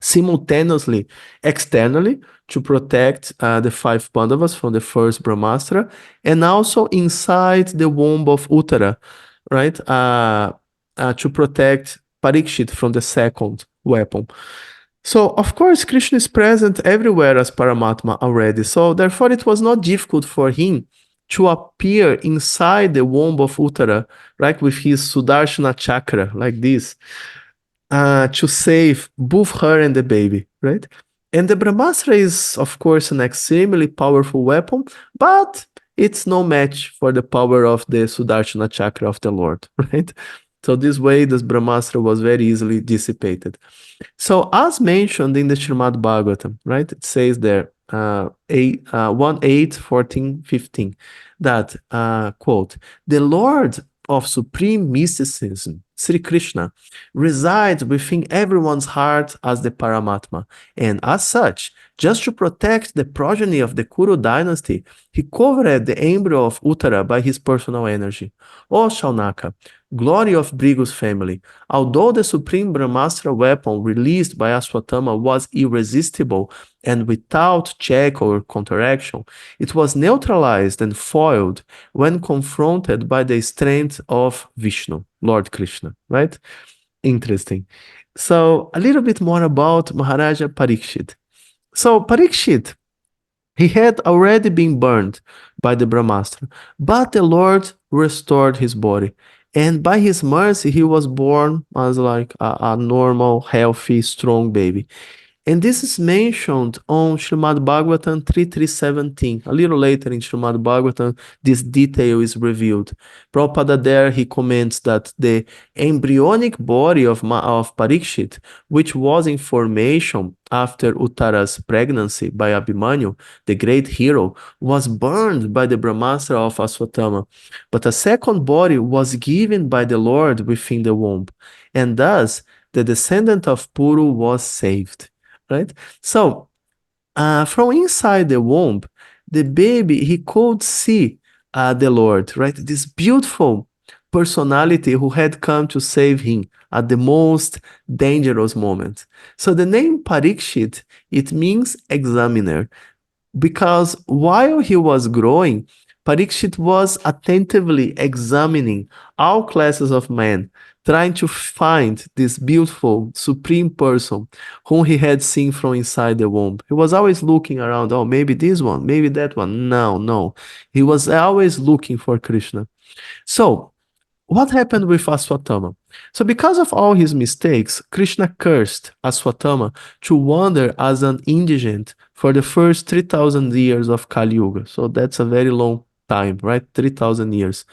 simultaneously externally to protect the 5 Pandavas from the first Brahmastra, and also inside the womb of Uttara, right? To protect Parikshit from the second weapon. So, of course, Krishna is present everywhere as Paramatma already. So, therefore, it was not difficult for him to appear inside the womb of Uttara, right, with his Sudarshana chakra, like this, to save both her and the baby, right? And the Brahmastra is, of course, an extremely powerful weapon, but it's no match for the power of the Sudarshana chakra of the Lord, right? So this way, this Brahmastra was very easily dissipated. So as mentioned in the Srimad Bhagavatam, right, it says there, 1, 8, 14, 15, that, quote, the Lord of supreme mysticism, Sri Krishna, resides within everyone's heart as the Paramatma, and as such, just to protect the progeny of the Kuru dynasty, he covered the embryo of Uttara by his personal energy. O Śaunaka, glory of Bhrigu's family, although the supreme Brahmastra weapon released by Asvatthama was irresistible and without check or counteraction, it was neutralized and foiled when confronted by the strength of Vishnu, Lord Krishna, right? Interesting. So a little bit more about Maharaja Parikshit. So Parikshit, He had already been burned by the Brahmastra, but the Lord restored his body. And by his mercy, he was born as like a normal, healthy, strong baby. And this is mentioned on Srimad Bhagavatam 3317. A little later in Srimad Bhagavatam, this detail is revealed. Prabhupada there, he comments that the embryonic body of Parikshit, which was in formation after Uttara's pregnancy by Abhimanyu, the great hero, was burned by the Brahmastra of Asvatthama. But a second body was given by the Lord within the womb. And thus, the descendant of Puru was saved. Right? So, from inside the womb, the baby, he could see the Lord, right? This beautiful personality who had come to save him at the most dangerous moment. So the name Parikshit, it means examiner, because while he was growing, Parikshit was attentively examining all classes of men, trying to find this beautiful, supreme person whom he had seen from inside the womb. He was always looking around, oh, maybe this one, maybe that one. No. He was always looking for Krishna. So, what happened with Asvatthama? So because of all his mistakes, Krishna cursed Asvatthama to wander as an indigent for the first 3,000 years of Kali Yuga. So that's a very long time, right? 3,000 years.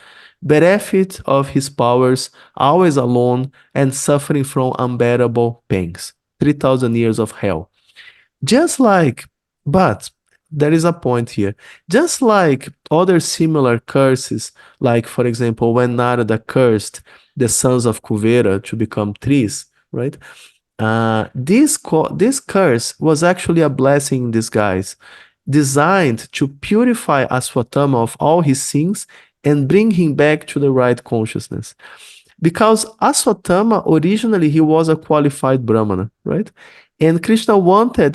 Bereft of his powers, always alone, and suffering from unbearable pains. 3,000 years of hell. But there is a point here. Just like other similar curses, like for example, when Narada cursed the sons of Kuvera to become trees, right? This curse was actually a blessing in disguise, designed to purify Asvatthama of all his sins and bring him back to the right consciousness. Because Asvatthama, originally, he was a qualified Brahmana, right? And Krishna wanted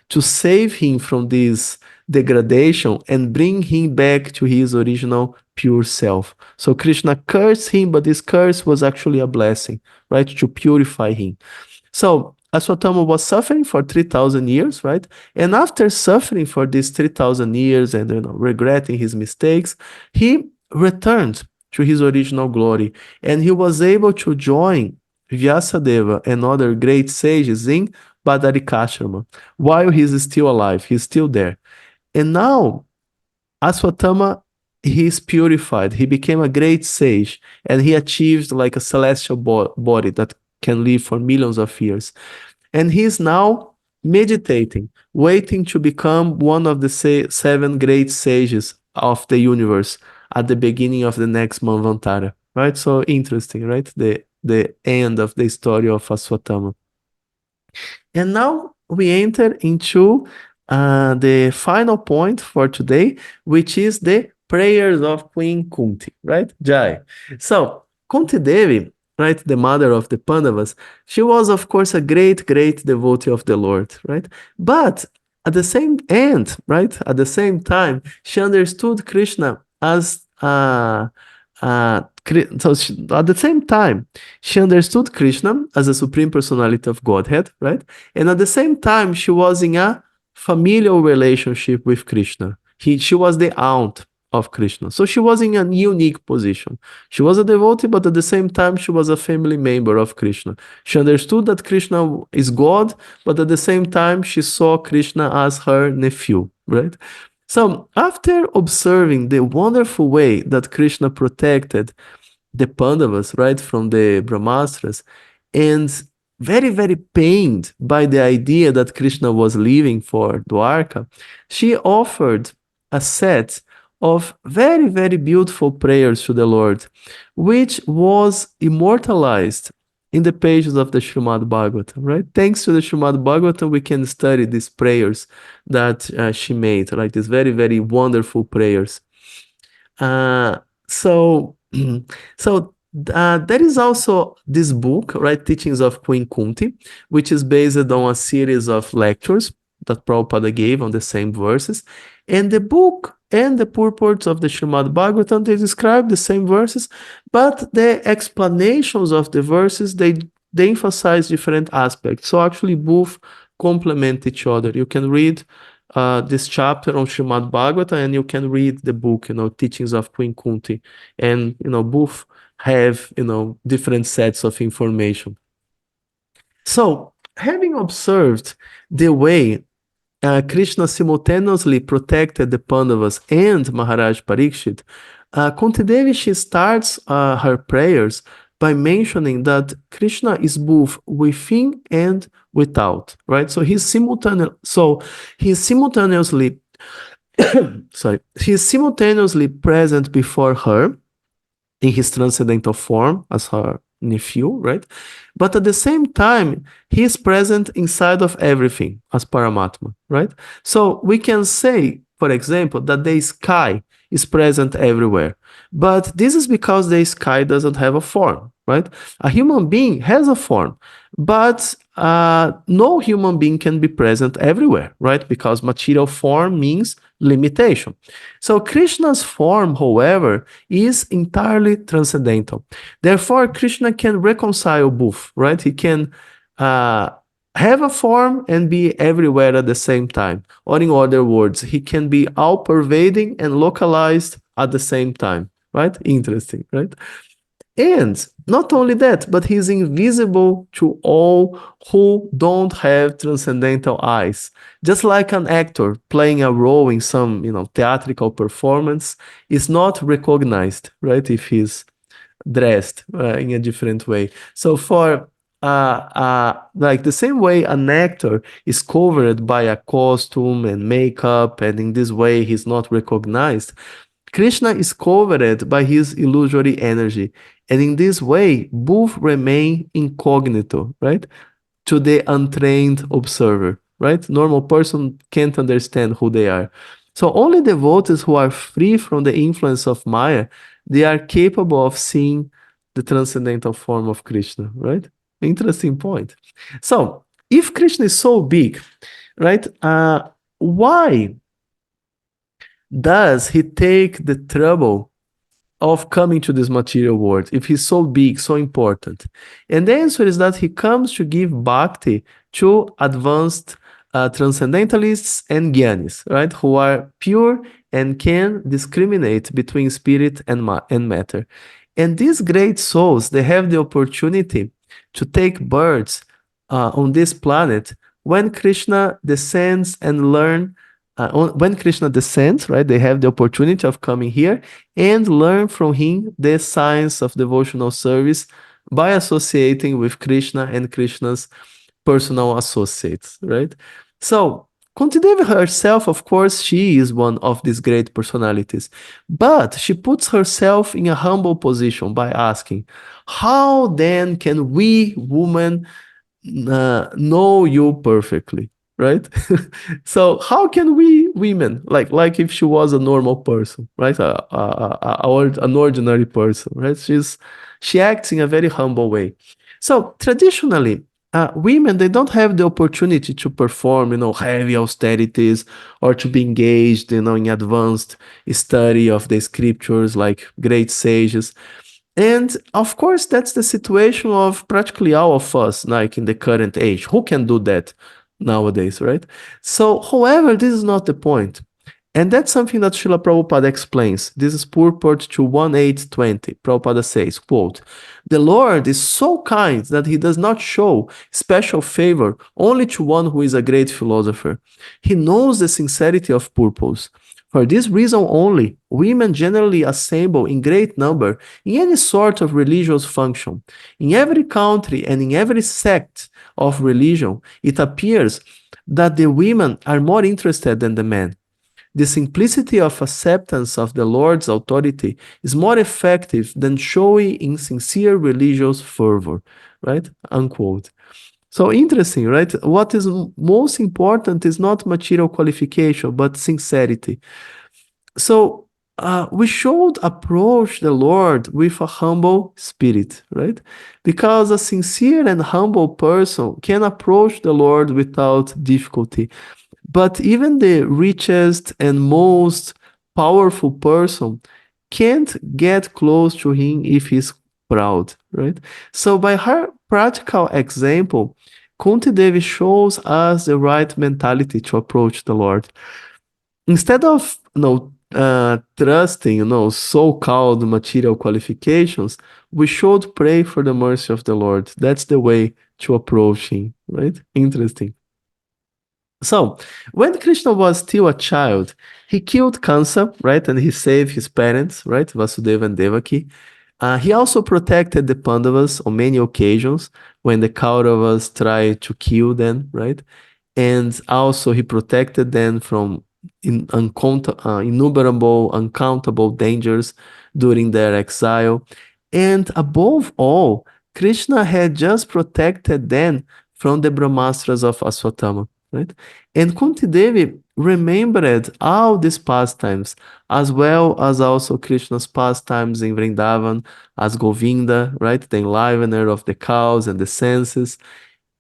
to save him from this degradation and bring him back to his original pure self. So Krishna cursed him, but this curse was actually a blessing, right? To purify him. So Asvatthama was suffering for 3,000 years, right? And after suffering for these 3,000 years and regretting his mistakes, he returned to his original glory, and he was able to join Vyasadeva and other great sages in Badarikashrama while he's still alive. He's still there. And now Asvatthama, he is purified. He became a great sage, and he achieved like a celestial body that can live for millions of years. And he is now meditating, waiting to become one of the seven great sages of the universe at the beginning of the next Manvantara. Right? So interesting, right? The end of the story of Asvatthama. And now we enter into the final point for today, which is the prayers of Queen Kunti, right? Jai. So Kunti Devi, right, the mother of the Pandavas, she was, of course, a great devotee of the Lord, right? But at the same end, right, at the same time, she understood Krishna as at the same time, she understood Krishna as a Supreme Personality of Godhead, right? And at the same time, she was in a familial relationship with Krishna. She was the aunt of Krishna. So she was in a unique position. She was a devotee, but at the same time, she was a family member of Krishna. She understood that Krishna is God, but at the same time, she saw Krishna as her nephew, right? So after observing the wonderful way that Krishna protected the Pandavas, right, from the Brahmastras, and very pained by the idea that Krishna was leaving for Dwarka, she offered a set of very beautiful prayers to the Lord, which was immortalized in the pages of the Srimad Bhagavatam, right? Thanks to the Srimad Bhagavatam, we can study these prayers that she made, like these very wonderful prayers. So there is also this book, right, Teachings of Queen Kunti, which is based on a series of lectures that Prabhupada gave on the same verses. And the book and the purports of the Srimad Bhagavatam, they describe the same verses, but the explanations of the verses, they emphasize different aspects. So actually both complement each other. You can read this chapter on Srimad Bhagavatam, and you can read the book, Teachings of Queen Kunti, and both have different sets of information. So, having observed the way Krishna simultaneously protected the Pandavas and Maharaj Parikshit, Kunti Devi, she starts her prayers by mentioning that Krishna is both within and without, right? So he's simultaneously he's simultaneously present before her in his transcendental form as her nephew, right? But at the same time, he is present inside of everything as Paramatma, right? So we can say, for example, that the sky is present everywhere. But this is because the sky doesn't have a form, right? A human being has a form, but no human being can be present everywhere, right? Because material form means limitation. So Krishna's form, however, is entirely transcendental. Therefore, Krishna can reconcile both, right? He can have a form and be everywhere at the same time. Or in other words, he can be all-pervading and localized at the same time, right? Interesting, right? And not only that, but he's invisible to all who don't have transcendental eyes. Just like an actor playing a role in some, theatrical performance is not recognized, right? If he's dressed in a different way. So for like the same way an actor is covered by a costume and makeup, and in this way he's not recognized, Krishna is covered by his illusory energy, and in this way, both remain incognito, right? To the untrained observer, right? Normal person can't understand who they are. So only devotees who are free from the influence of Maya, they are capable of seeing the transcendental form of Krishna, right? Interesting point. So if Krishna is so big, right? Why does he take the trouble of coming to this material world if he's so big, so important? And the answer is that he comes to give bhakti to advanced transcendentalists and gyanis, right? Who are pure and can discriminate between spirit and matter. And these great souls, they have the opportunity to take birth on this planet when Krishna descends and learn. When Krishna descends, right, they have the opportunity of coming here and learn from him the science of devotional service by associating with Krishna and Krishna's personal associates, right? So Kunti Devi herself, of course, she is one of these great personalities, but she puts herself in a humble position by asking, how then can we women know you perfectly, right? So how can we women, like if she was a normal person, right, an ordinary person, right? She acts in a very humble way. So traditionally, women, they don't have the opportunity to perform, heavy austerities or to be engaged, in advanced study of the scriptures like great sages. And of course, that's the situation of practically all of us, like in the current age. Who can do that nowadays, right? So, however, this is not the point. And that's something that Srila Prabhupada explains. This is purport to 1820. Prabhupada says, quote, "The Lord is so kind that he does not show special favor only to one who is a great philosopher. He knows the sincerity of purpose. For this reason only, women generally assemble in great number in any sort of religious function. In every country and in every sect of religion, it appears that the women are more interested than the men. The simplicity of acceptance of the Lord's authority is more effective than showing insincere religious fervor," right? Unquote. So interesting, right? What is most important is not material qualification, but sincerity. So we should approach the Lord with a humble spirit, right? Because a sincere and humble person can approach the Lord without difficulty. But even the richest and most powerful person can't get close to him if he's proud, right? So by her practical example, Kunti Devi shows us the right mentality to approach the Lord. Instead of trusting so-called material qualifications, we should pray for the mercy of the Lord. That's the way to approach him, right? Interesting. So, when Krishna was still a child, he killed Kansa, right? And he saved his parents, right? Vasudeva and Devaki. He also protected the Pandavas on many occasions when the Kauravas tried to kill them, right? And also he protected them from innumerable, uncountable dangers during their exile. And above all, Krishna had just protected them from the Brahmastras of Asvatthama, right? And Kunti Devi remembered all these pastimes, as well as also Krishna's pastimes in Vrindavan as Govinda, right? The enlivener of the cows and the senses.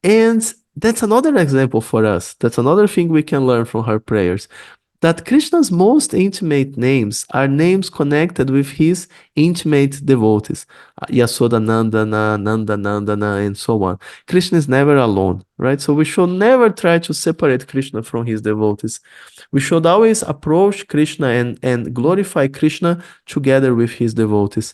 And that's another example for us. That's another thing we can learn from her prayers. That Krishna's most intimate names are names connected with his intimate devotees. Yasoda Nandana, Nanda Nandana, and so on. Krishna is never alone, right? So we should never try to separate Krishna from his devotees. We should always approach Krishna and glorify Krishna together with his devotees.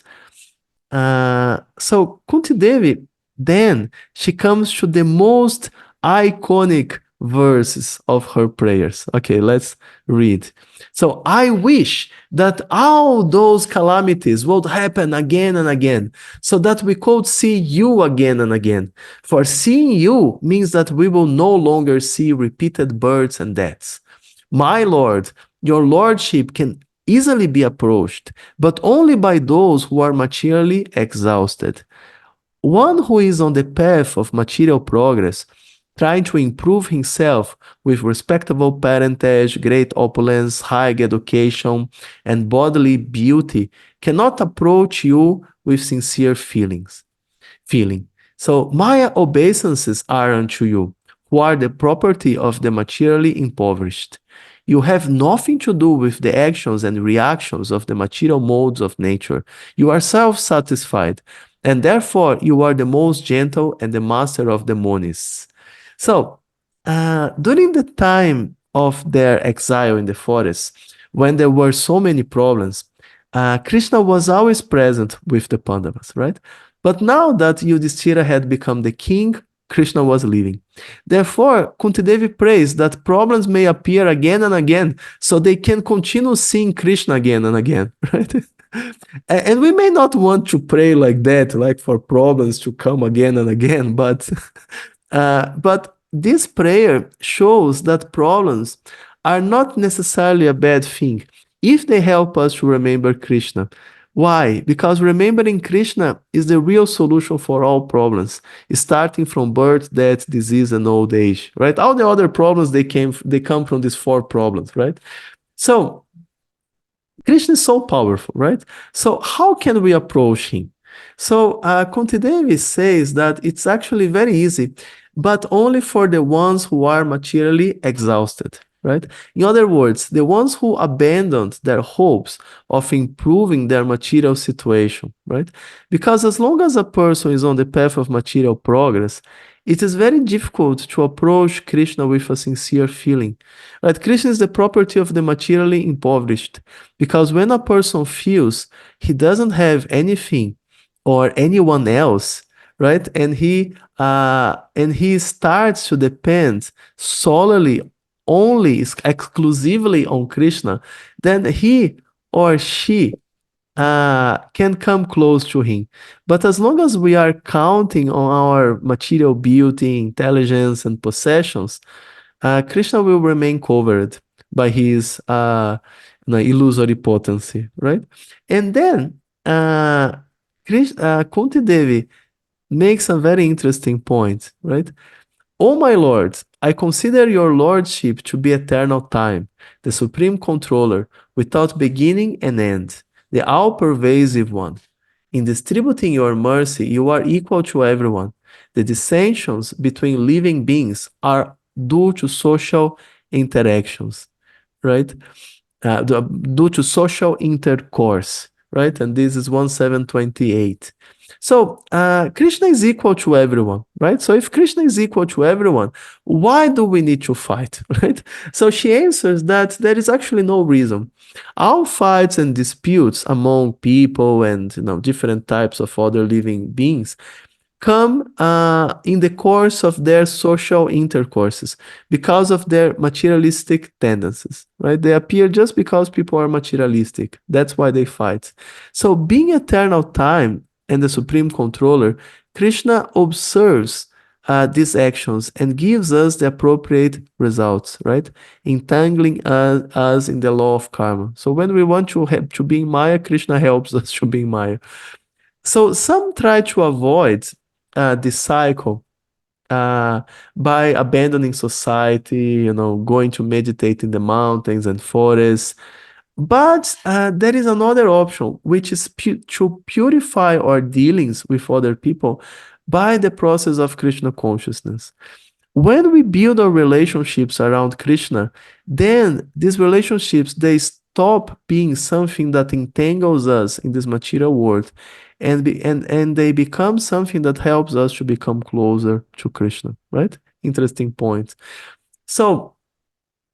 So Kunti Devi, then she comes to the most iconic verses of her prayers. Okay, let's read. So I wish that all those calamities would happen again and again, so that we could see you again and again. For seeing you means that we will no longer see repeated births and deaths. My Lord, your lordship can easily be approached, but only by those who are materially exhausted. One who is on the path of material progress, trying to improve himself with respectable parentage, great opulence, high education, and bodily beauty, cannot approach you with sincere feeling. So my obeisances are unto you, who are the property of the materially impoverished. You have nothing to do with the actions and reactions of the material modes of nature. You are self-satisfied, and therefore you are the most gentle and the master of the monists. So, during the time of their exile in the forest, when there were so many problems, Krishna was always present with the Pandavas, right? But now that Yudhishthira had become the king, Krishna was leaving. Therefore, Kunti Devi prays that problems may appear again and again, so they can continue seeing Krishna again and again, right? And we may not want to pray like that, like for problems to come again and again, but this prayer shows that problems are not necessarily a bad thing if they help us to remember Krishna. Why? Because remembering Krishna is the real solution for all problems, starting from birth, death, disease, and old age, right? All the other problems, they come from these four problems, right? So Krishna is so powerful, right? So how can we approach him? So Kunti Devi says that it's actually very easy, but only for the ones who are materially exhausted, right? In other words, the ones who abandoned their hopes of improving their material situation, right? Because as long as a person is on the path of material progress, it is very difficult to approach Krishna with a sincere feeling. Right? Krishna is the property of the materially impoverished, because when a person feels he doesn't have anything or anyone else, right, and he starts to depend solely, only, exclusively on Krishna, then he or she can come close to him. But as long as we are counting on our material beauty, intelligence, and possessions, Krishna will remain covered by his illusory potency, right? And then Kunti Devi makes a very interesting point, right? O my Lord, I consider your lordship to be eternal time, the supreme controller, without beginning and end, the all-pervasive one. In distributing your mercy, you are equal to everyone. The dissensions between living beings are due to social interactions, right? Due to social intercourse, right? And this is 1728. So Krishna is equal to everyone, right? So if Krishna is equal to everyone, why do we need to fight, right? So she answers that there is actually no reason. All fights and disputes among people and different types of other living beings come in the course of their social intercourses because of their materialistic tendencies, right? They appear just because people are materialistic. That's why they fight. So being eternal time and the supreme controller, Krishna observes these actions and gives us the appropriate results, right? Entangling us in the law of karma. So when we want to be in Maya, Krishna helps us to be in Maya. So some try to avoid this cycle by abandoning society, going to meditate in the mountains and forests. But there is another option, which is to purify our dealings with other people by the process of Krishna consciousness. When we build our relationships around Krishna, then these relationships, they stop being something that entangles us in this material world, and they become something that helps us to become closer to Krishna, right? Interesting point. So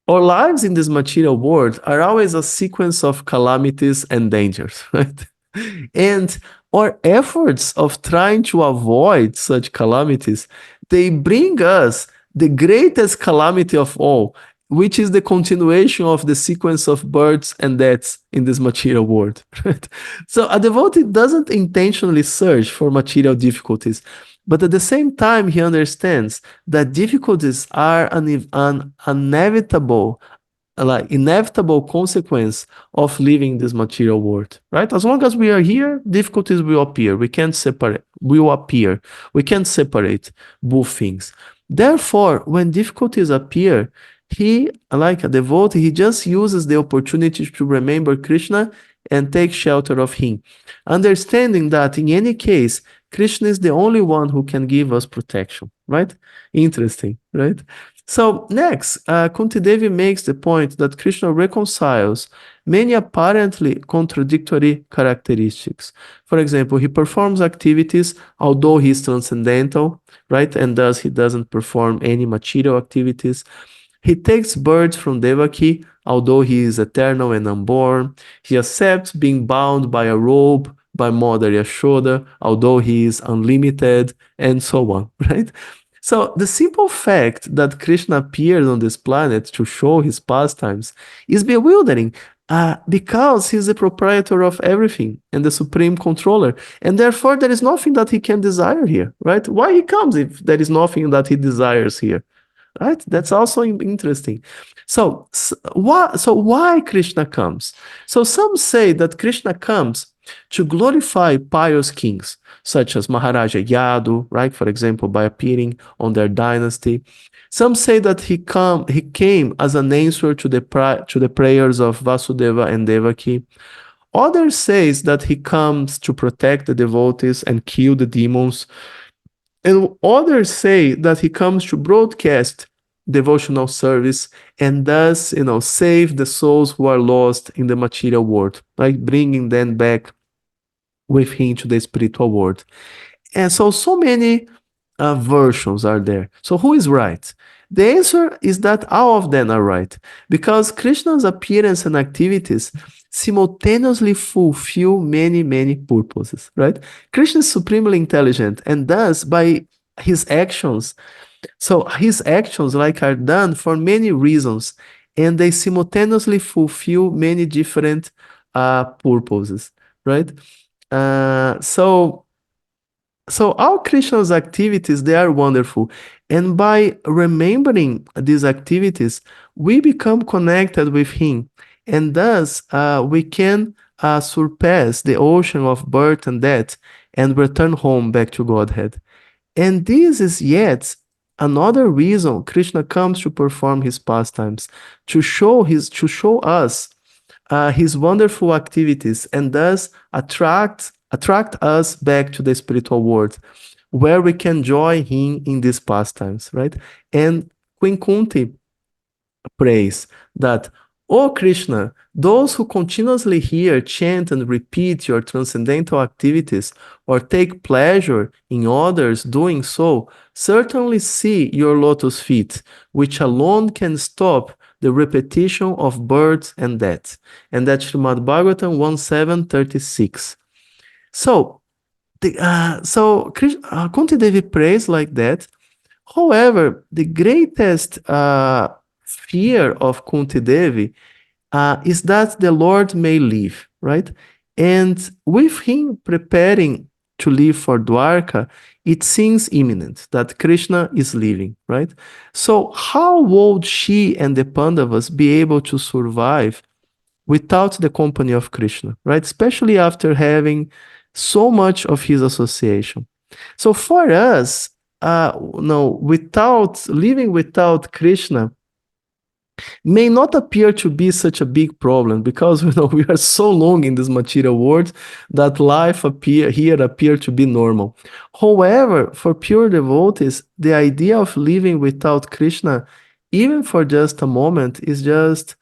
our lives in this material world are always a sequence of calamities and dangers, right? And our efforts of trying to avoid such calamities, they bring us the greatest calamity of all, which is the continuation of the sequence of births and deaths in this material world. Right? So a devotee doesn't intentionally search for material difficulties, but at the same time, he understands that difficulties are an inevitable consequence of living this material world, right? As long as we are here, difficulties will appear. We can't separate both things. Therefore, when difficulties appear, he, like a devotee, he just uses the opportunity to remember Krishna and take shelter of him, understanding that in any case, Krishna is the only one who can give us protection, right? Interesting, right? So next, Kunti Devi makes the point that Krishna reconciles many apparently contradictory characteristics. For example, he performs activities although he is transcendental, right? And thus he doesn't perform any material activities. He takes birth from Devaki, although he is eternal and unborn. He accepts being bound by a robe by Mother Yashoda, although he is unlimited, and so on, right? So the simple fact that Krishna appeared on this planet to show his pastimes is bewildering because he's the proprietor of everything and the supreme controller. And therefore, there is nothing that he can desire here, right? Why he comes if there is nothing that he desires here? Right? That's also interesting. So why Krishna comes? So some say that Krishna comes to glorify pious kings, such as Maharaja Yadu, right? For example, by appearing on their dynasty. Some say that he came as an answer to the prayers of Vasudeva and Devaki. Others say that he comes to protect the devotees and kill the demons. And others say that he comes to broadcast devotional service and thus, save the souls who are lost in the material world, like bringing them back with him to the spiritual world. And so many versions are there. So who is right? The answer is that all of them are right, because Krishna's appearance and activities simultaneously fulfill many, many purposes, right? Krishna is supremely intelligent, and thus by his actions, are done for many reasons, and they simultaneously fulfill many different purposes, right? So all Krishna's activities, they are wonderful. And by remembering these activities, we become connected with him. And thus, we can surpass the ocean of birth and death and return home back to Godhead. And this is yet another reason Krishna comes to perform his pastimes, to show us his wonderful activities, and thus attract us back to the spiritual world, where we can join him in these pastimes, right? And Queen Kunti prays that O Krishna, those who continuously hear, chant, and repeat your transcendental activities or take pleasure in others doing so certainly see your lotus feet, which alone can stop the repetition of birth and death. And that's Srimad Bhagavatam 1.7.36. So, Kunti Devi prays like that. However, the greatest fear of Kunti Devi is that the Lord may leave, right? And with him preparing to leave for Dwarka, it seems imminent that Krishna is leaving, right? So how would she and the Pandavas be able to survive without the company of Krishna, right? Especially after having so much of his association. So for us, living without Krishna may not appear to be such a big problem because we are so long in this material world that life appear to be normal. However, for pure devotees, the idea of living without Krishna, even for just a moment, is just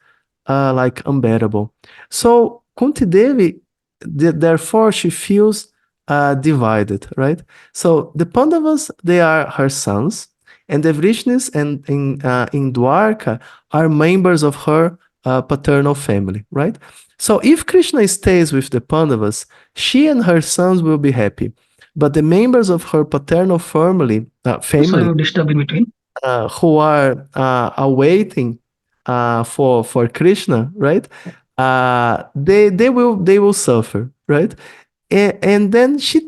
like unbearable. So Kunti Devi, therefore, she feels divided, right? So the Pandavas, they are her sons, and the Vrishnis and in Dwarka are members of her paternal family, right? So if Krishna stays with the Pandavas, she and her sons will be happy. But the members of her paternal family, Sorry, disturb in between. who are awaiting for Krishna, right? They will suffer, right? And then she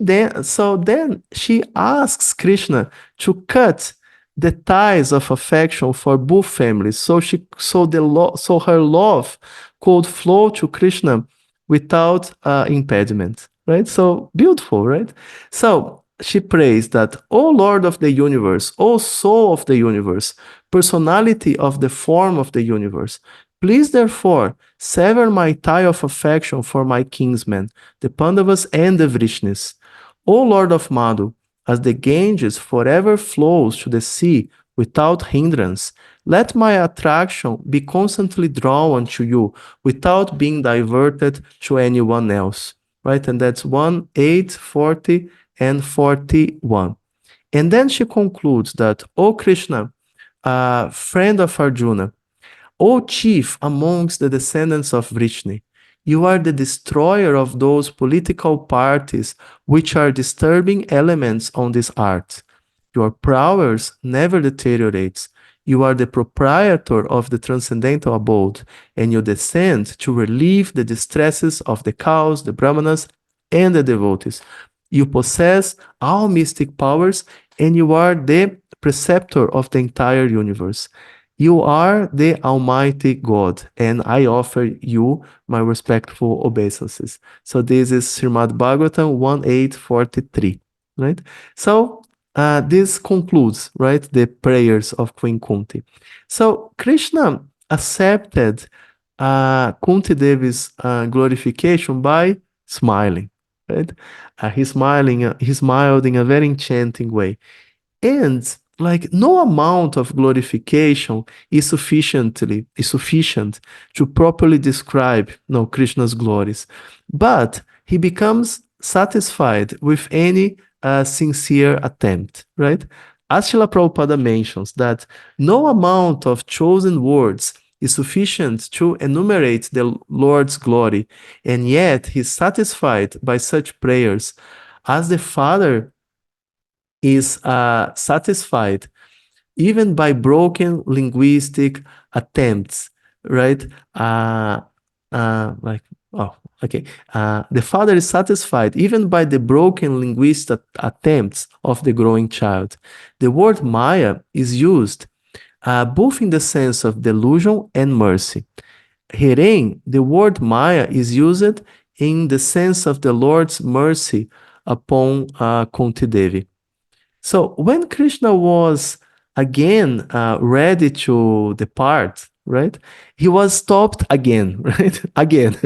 asks Krishna to cut the ties of affection for both families, so her love could flow to Krishna without impediment, right? So beautiful, right? So she prays that, O Lord of the universe, O soul of the universe, personality of the form of the universe, please therefore sever my tie of affection for my kinsmen, the Pandavas and the Vrishnis. O Lord of Madhu, as the Ganges forever flows to the sea without hindrance, let my attraction be constantly drawn to you without being diverted to anyone else. Right? And that's 1:8, 40, and 41. And then she concludes that, O Krishna, friend of Arjuna, O chief amongst the descendants of Vrishni, you are the destroyer of those political parties which are disturbing elements on this art. Your prowess never deteriorates. You are the proprietor of the transcendental abode, and you descend to relieve the distresses of the cows, the brahmanas, and the devotees. You possess all mystic powers, and you are the preceptor of the entire universe. You are the Almighty God, and I offer you my respectful obeisances. So this is Srimad Bhagavatam 1:843, right? So this concludes, right, the prayers of Queen Kunti. So Krishna accepted Kunti Devi's glorification by smiling, right? He smiled in a very enchanting way. And like no amount of glorification is sufficient to properly describe Krishna's glories. But he becomes satisfied with any sincere attempt, right? As Srila Prabhupada mentions that no amount of chosen words is sufficient to enumerate the Lord's glory, and yet he's satisfied by such prayers as the Father is satisfied even by broken linguistic attempts, right? The Father is satisfied even by the broken linguistic attempts of the growing child. The word Maya is used both in the sense of delusion and mercy. Herein, the word Maya is used in the sense of the Lord's mercy upon Kunti Devi. So when Krishna was again ready to depart, right, he was stopped again, right? Again.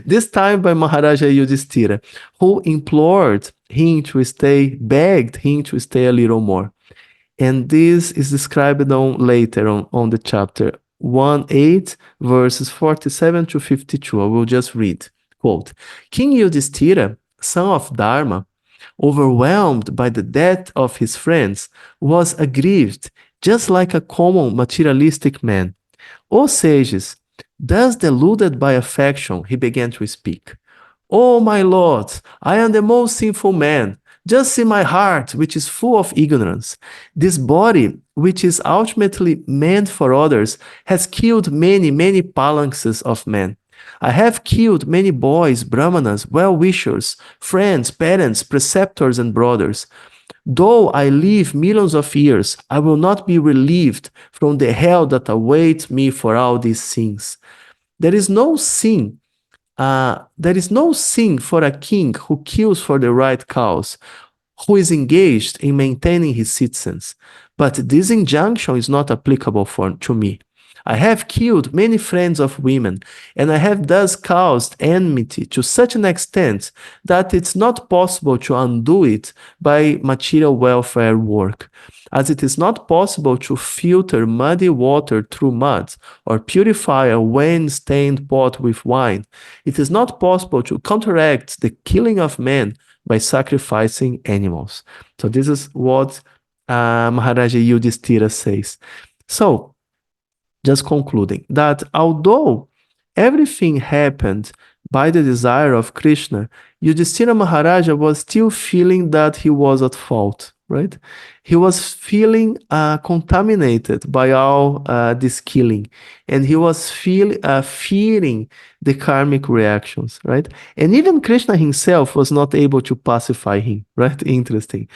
This time by Maharaja Yudhishthira, who begged him to stay a little more. And this is described later on the chapter 1:8, verses 47 to 52. I will just read. Quote, King Yudhishthira, son of Dharma, overwhelmed by the death of his friends, was aggrieved, just like a common materialistic man. O sages, thus deluded by affection, he began to speak. O my lords, I am the most sinful man. Just see my heart, which is full of ignorance. This body, which is ultimately meant for others, has killed many, many phalanxes of men. I have killed many boys, brahmanas, well-wishers, friends, parents, preceptors, and brothers. Though I live millions of years, I will not be relieved from the hell that awaits me for all these sins. There is no sin for a king who kills for the right cause, who is engaged in maintaining his citizens. But this injunction is not applicable to me. I have killed many friends of women, and I have thus caused enmity to such an extent that it's not possible to undo it by material welfare work. As it is not possible to filter muddy water through mud or purify a wine-stained pot with wine, it is not possible to counteract the killing of men by sacrificing animals. So this is what Maharaja Yudhishthira says. So, just concluding that although everything happened by the desire of Krishna, Yudhishthira Maharaja was still feeling that he was at fault, right? He was feeling contaminated by all this killing, and he was fearing the karmic reactions, right? And even Krishna himself was not able to pacify him, right? Interesting.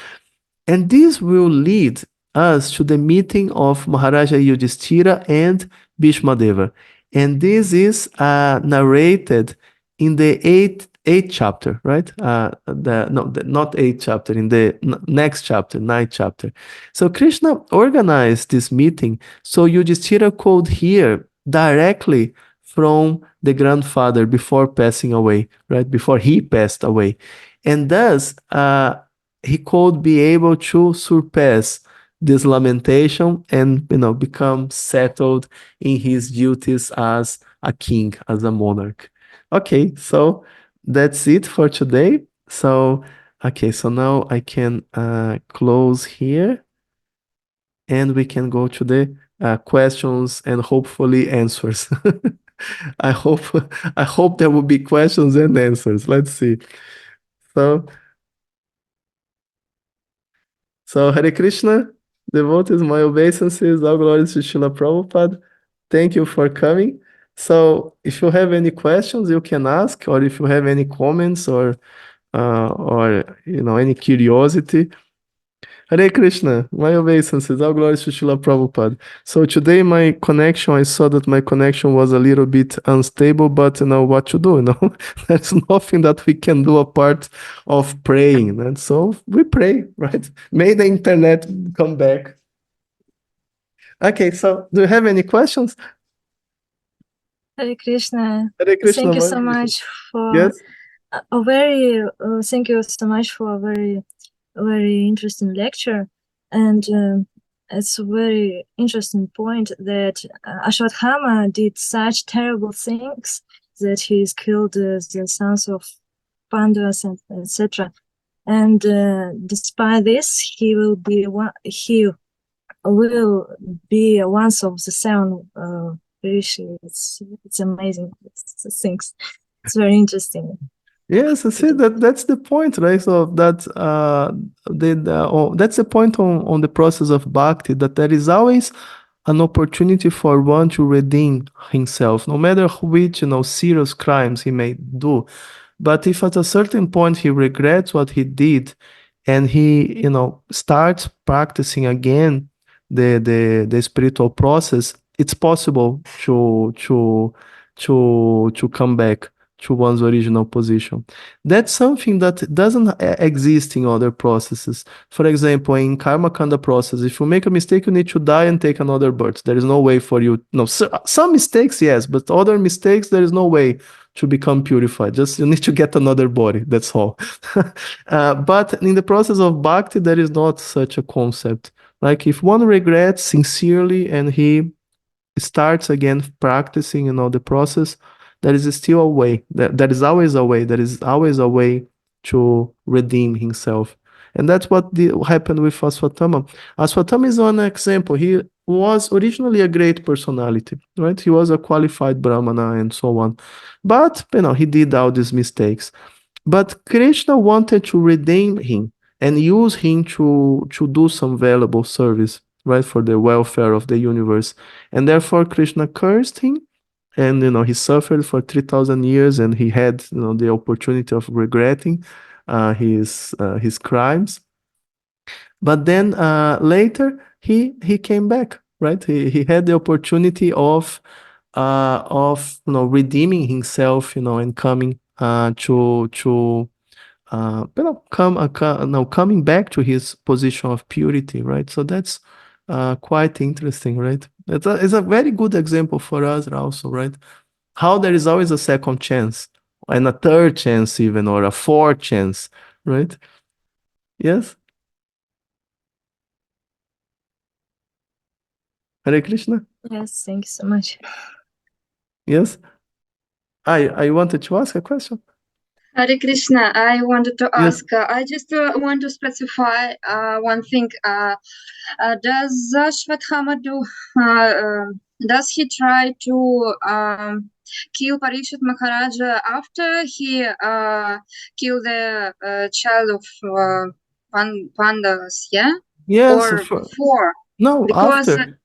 And this will lead us to the meeting of Maharaja Yudhishthira and Bhishmadeva. And this is narrated in the eighth chapter, right? Not eighth chapter, in the next chapter, ninth chapter. So Krishna organized this meeting so Yudhishthira could hear directly from the grandfather before passing away, right? Before he passed away. And thus, he could be able to surpass this lamentation and become settled in his duties as a king, as a monarch. Okay, so that's it for today. So now I can close here, and we can go to the questions and hopefully answers. I hope there will be questions and answers. Let's see. So Hare Krishna, devotees, my obeisances, all glories to Srila Prabhupada. Thank you for coming. So if you have any questions, you can ask, or if you have any comments or any curiosity. Hare Krishna, my obeisances, all glories to Srila Prabhupada. So today my connection, I saw that my connection was a little bit unstable, but what to do, There's nothing that we can do apart of praying. And so we pray, right? May the internet come back. Okay, so do you have any questions? Hare Krishna. Hare Krishna. Thank you so much for yes. Thank you so much for a very interesting lecture, and it's a very interesting point that Asvatthama did such terrible things that he's killed the sons of Pandavas and etc. And despite this, he will be one of the seven Ṛṣi. It's amazing. It's very interesting. Yes, I see that's the point, right? So that's the point on the process of bhakti, that there is always an opportunity for one to redeem himself, no matter which serious crimes he may do. But if at a certain point he regrets what he did, and he starts practicing again the spiritual process, it's possible to come back to one's original position. That's something that doesn't exist in other processes. For example, in karma kanda process, if you make a mistake, you need to die and take another birth. There is no way for you. No, some mistakes, yes, but other mistakes, there is no way to become purified. Just you need to get another body. That's all. But in the process of bhakti, there is not such a concept. Like if one regrets sincerely and he starts again practicing, the process, there is still a way. There is always a way. There is always a way to redeem himself. And that's what happened with Asvatthama. Asvatthama is one example. He was originally a great personality, right? He was a qualified Brahmana and so on. But, he did all these mistakes. But Krishna wanted to redeem him and use him to do some valuable service, right, for the welfare of the universe. And therefore, Krishna cursed him, and he suffered for 3,000 years, and he had the opportunity of regretting his crimes. But then later he came back, right? He had the opportunity of redeeming himself, and coming coming back to his position of purity, right? So that's quite interesting, right? It's a very good example for us also, right? How there is always a second chance and a third chance even, or a fourth chance, right? Yes. Hare Krishna. Yes, thank you so much. Yes. I wanted to ask a question. Hare Krishna, I wanted to Yes. ask, I just want to specify one thing. Does Asvatthama does he try to kill Parikshit Maharaja after he killed the child of Pandavas, yeah? Yes. Or before? No, Because, after.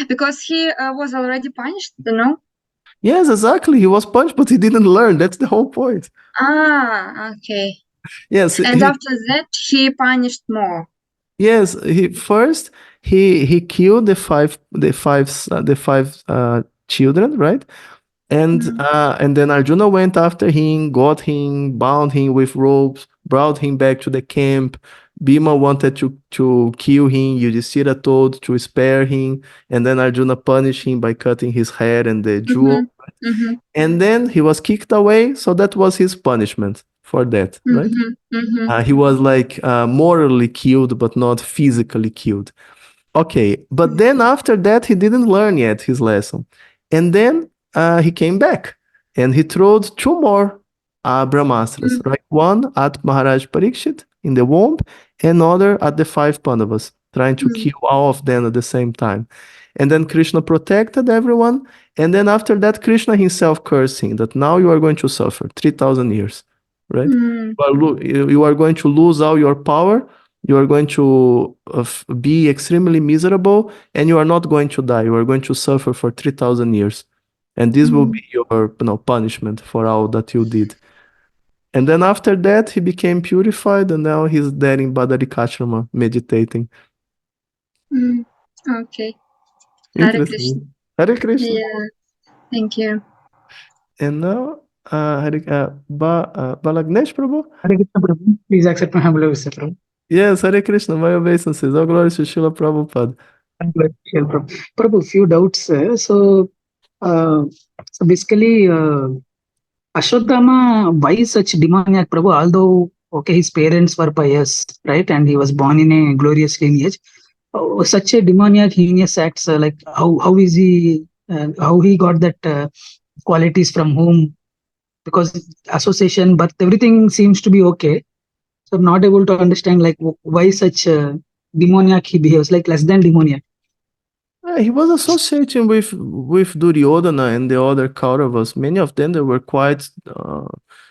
Because he was already punished, no? Yes, exactly. He was punished, but he didn't learn. That's the whole point. Ah, okay. Yes. And after that, he punished more. Yes. He killed the five children, right? And then Arjuna went after him, got him, bound him with ropes, brought him back to the camp. Bhima wanted to kill him. Yudhishthira told to spare him, and then Arjuna punished him by cutting his hair and the jewel. And then he was kicked away, so that was his punishment for that, right? He was like morally killed, but not physically killed. Okay, but then after that, he didn't learn yet his lesson. And then he came back and he threw two more Brahmastras, right? One at Maharaj Parikshit in the womb, and another at the five Pandavas, trying to kill all of them at the same time. And then Krishna protected everyone. And then after that, Krishna himself cursed him that now you are going to suffer 3,000 years, right? You are going to lose all your power. You are going to be extremely miserable, and you are not going to die. You are going to suffer for 3,000 years. And this will be your punishment for all that you did. And then after that, he became purified, and now he's there in Badarikashrama meditating. Okay. Hare Krishna. Hare Krishna. Yeah. Thank you. And now, Balagnesh Prabhu? Hare Krishna, Prabhu. Please accept my humble obeisances, Prabhu. Yes, Hare Krishna, my obeisances. All glory to Srila Prabhupada. Prabhu, few doubts. So basically, Asvatthama, why such demoniac, Prabhu? Although, okay, his parents were pious, right? And he was born in a glorious lineage. Such a demoniac, heinous acts, like how is he, how he got that qualities from whom? Because association, but everything seems to be okay. So I'm not able to understand like why such demoniac he behaves, like less than demoniac. He was associating with Duryodhana and the other Kauravas. Many of them, they were quite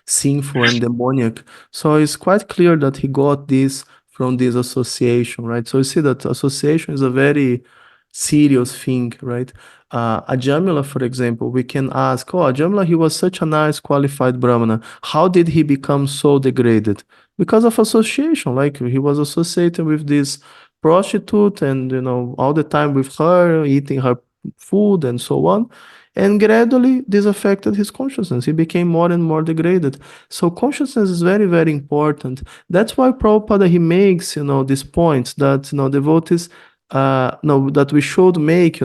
sinful and demoniac. So it's quite clear that he got this from this association, right? So you see that association is a very serious thing, right? Ajamila, for example, we can ask, Ajamila, he was such a nice, qualified Brahmana. How did he become so degraded? Because of association, like he was associated with this prostitute and, all the time with her, eating her food and so on. And gradually, this affected his consciousness. He became more and more degraded. So consciousness is very, very important. That's why Prabhupada, he makes, these points that, devotees, that we should make,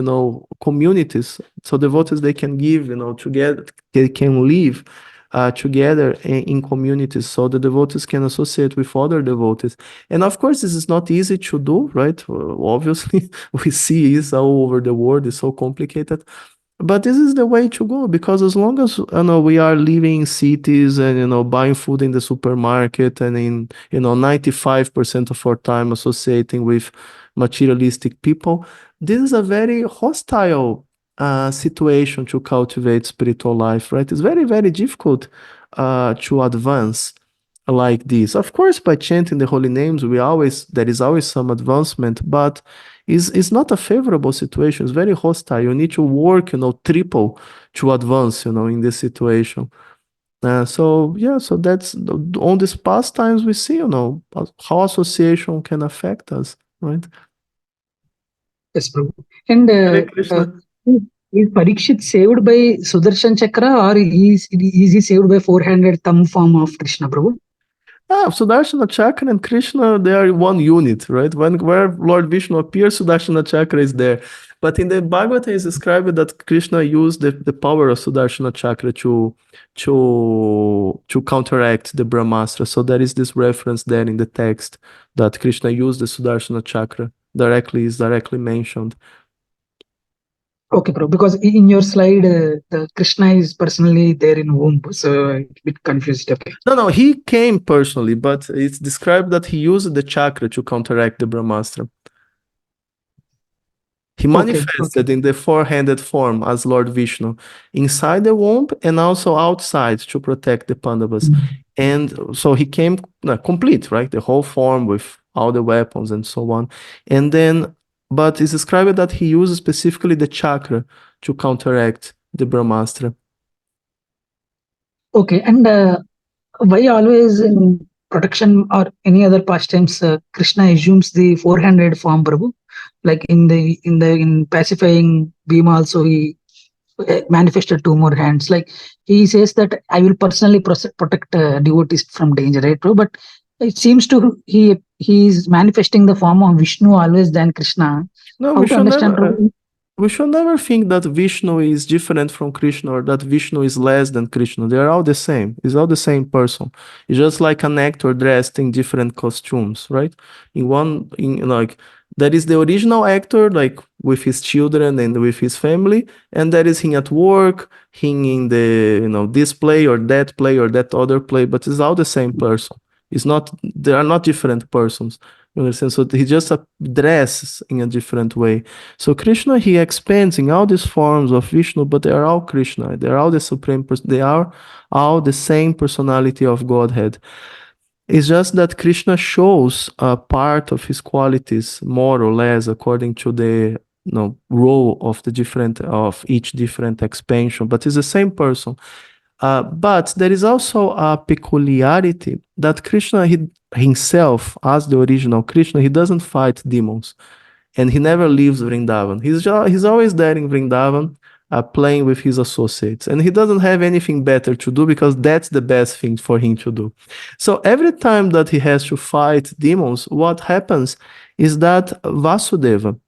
communities. So devotees, they can give, together, they can live together in communities, so the devotees can associate with other devotees. And of course, this is not easy to do, right? Obviously, we see it's all over the world, it's so complicated. But this is the way to go, because as long as we are living in cities and buying food in the supermarket and in 95% of our time associating with materialistic people, this is a very hostile situation to cultivate spiritual life, right? It's very, very difficult to advance like this. Of course, by chanting the holy names, there is always some advancement, but it's not a favorable situation. It's very hostile. You need to work, triple to advance, in this situation. So that's on these pastimes we see, how association can affect us, right? Yes, Prabhu. And Hare Krishna. is Parikshit saved by Sudarshan Chakra, or is he saved by four-handed thumb form of Krishna, Prabhu? Sudarshana Chakra and Krishna, they are one unit, right? Where Lord Vishnu appears, Sudarshana Chakra is there. But in the Bhagavatam, it's described that Krishna used the power of Sudarshana Chakra to counteract the Brahmastra. So there is this reference there in the text that Krishna used the Sudarshana Chakra. Is directly mentioned. Okay, Prabhu, because in your slide, the Krishna is personally there in womb, so I'm a bit confused. Okay. No, he came personally, but it's described that he used the chakra to counteract the Brahmastra. He manifested in the four-handed form as Lord Vishnu, inside the womb and also outside to protect the Pandavas. And so he came complete, right? The whole form with all the weapons and so on. And then, but it's described that he used specifically the chakra to counteract the Brahmastra. Okay, and why always in protection or any other pastimes, Krishna assumes the four-handed form, Prabhu? Like in pacifying Bhima also, he manifested two more hands. Like he says that I will personally protect devotees from danger, right, Prabhu? But it seems to he is manifesting the form of Vishnu always than Krishna. No, How to understand, Prabhu? We should never think that Vishnu is different from Krishna or that Vishnu is less than Krishna. They are all the same. It's all the same person. It's just like an actor dressed in different costumes, right? There is the original actor, like with his children and with his family, and there is him at work, him in the this play or that other play, but it's all the same person. They are not different persons. You understand? So he just dresses in a different way. So Krishna, he expands in all these forms of Vishnu, but they are all Krishna. They are all the supreme person. They are all the same personality of Godhead. It's just that Krishna shows a part of his qualities more or less according to the role of each different expansion, but it's the same person. But there is also a peculiarity that Krishna himself, as the original Krishna, he doesn't fight demons, and he never leaves Vrindavan. He's always there in Vrindavan, playing with his associates, and he doesn't have anything better to do because that's the best thing for him to do. So every time that he has to fight demons, what happens is that Vyasadeva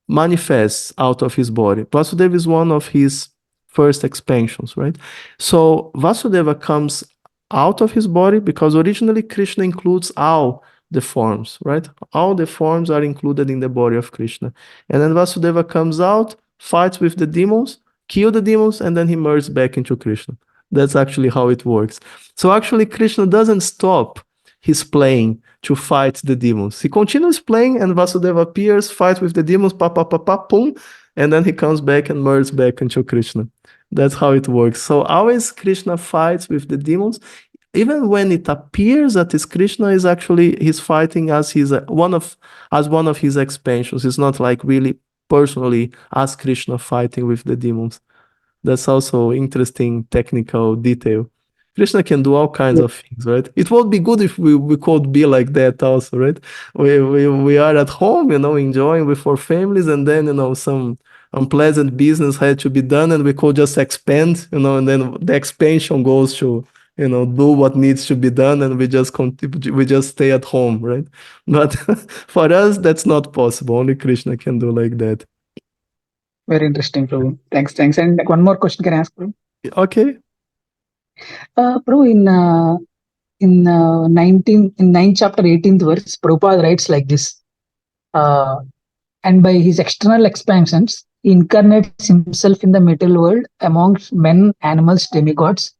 manifests out of his body. Vyasadeva is one of his first expansions, right? So Vyasadeva comes out of his body because originally Krishna includes all the forms, right? All the forms are included in the body of Krishna. And then Vyasadeva comes out, fights with the demons, kills the demons, and then he merges back into Krishna. That's actually how it works. So actually Krishna doesn't stop his playing to fight the demons. He continues playing and Vyasadeva appears, fights with the demons, boom, and then he comes back and merges back into Krishna. That's how it works. So always Krishna fights with the demons. Even when it appears that it's Krishna, he's fighting as one of his expansions. It's not like really personally as Krishna fighting with the demons. That's also interesting technical detail. Krishna can do all kinds of things, right? It would be good if we could be like that also, right? We are at home, enjoying with our families, and then, some unpleasant business had to be done, and we could just expand, and then the expansion goes to, do what needs to be done, and we just stay at home, right? But for us, that's not possible. Only Krishna can do like that. Very interesting, Prabhu. Thanks. And one more question can I ask, Prabhu? Okay. Prabhu, in 9th chapter 18th verse, Prabhupada writes like this. And by his external expansions, he incarnates himself in the material world amongst men, animals, demigods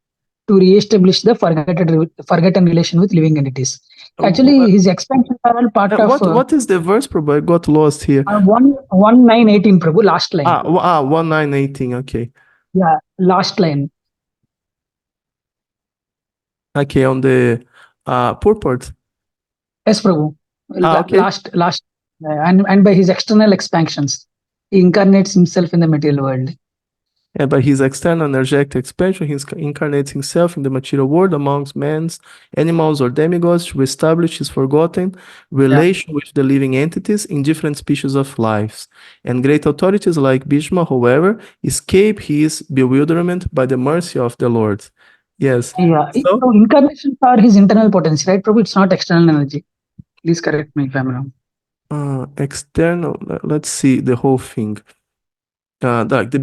to re-establish the forgotten relation with living entities. Actually, his expansions are all part of what is the verse, Prabhu? I got lost here. 1:9:18, Prabhu, last line. 1:9:18, okay. Yeah, last line. Okay, on the purport. Yes, Prabhu. Okay. Last, and by his external expansions, he incarnates himself in the material world. And by his external energetic expansion, he incarnates himself in the material world amongst men, animals, or demigods to establish his forgotten relation with the living entities in different species of lives. And great authorities like Bhishma, however, escape his bewilderment by the mercy of the Lord. Yes. Yeah. So incarnations are his internal potency, right, Prabhu? It's not external energy. Please correct me if I'm wrong. External, let's see the whole thing. The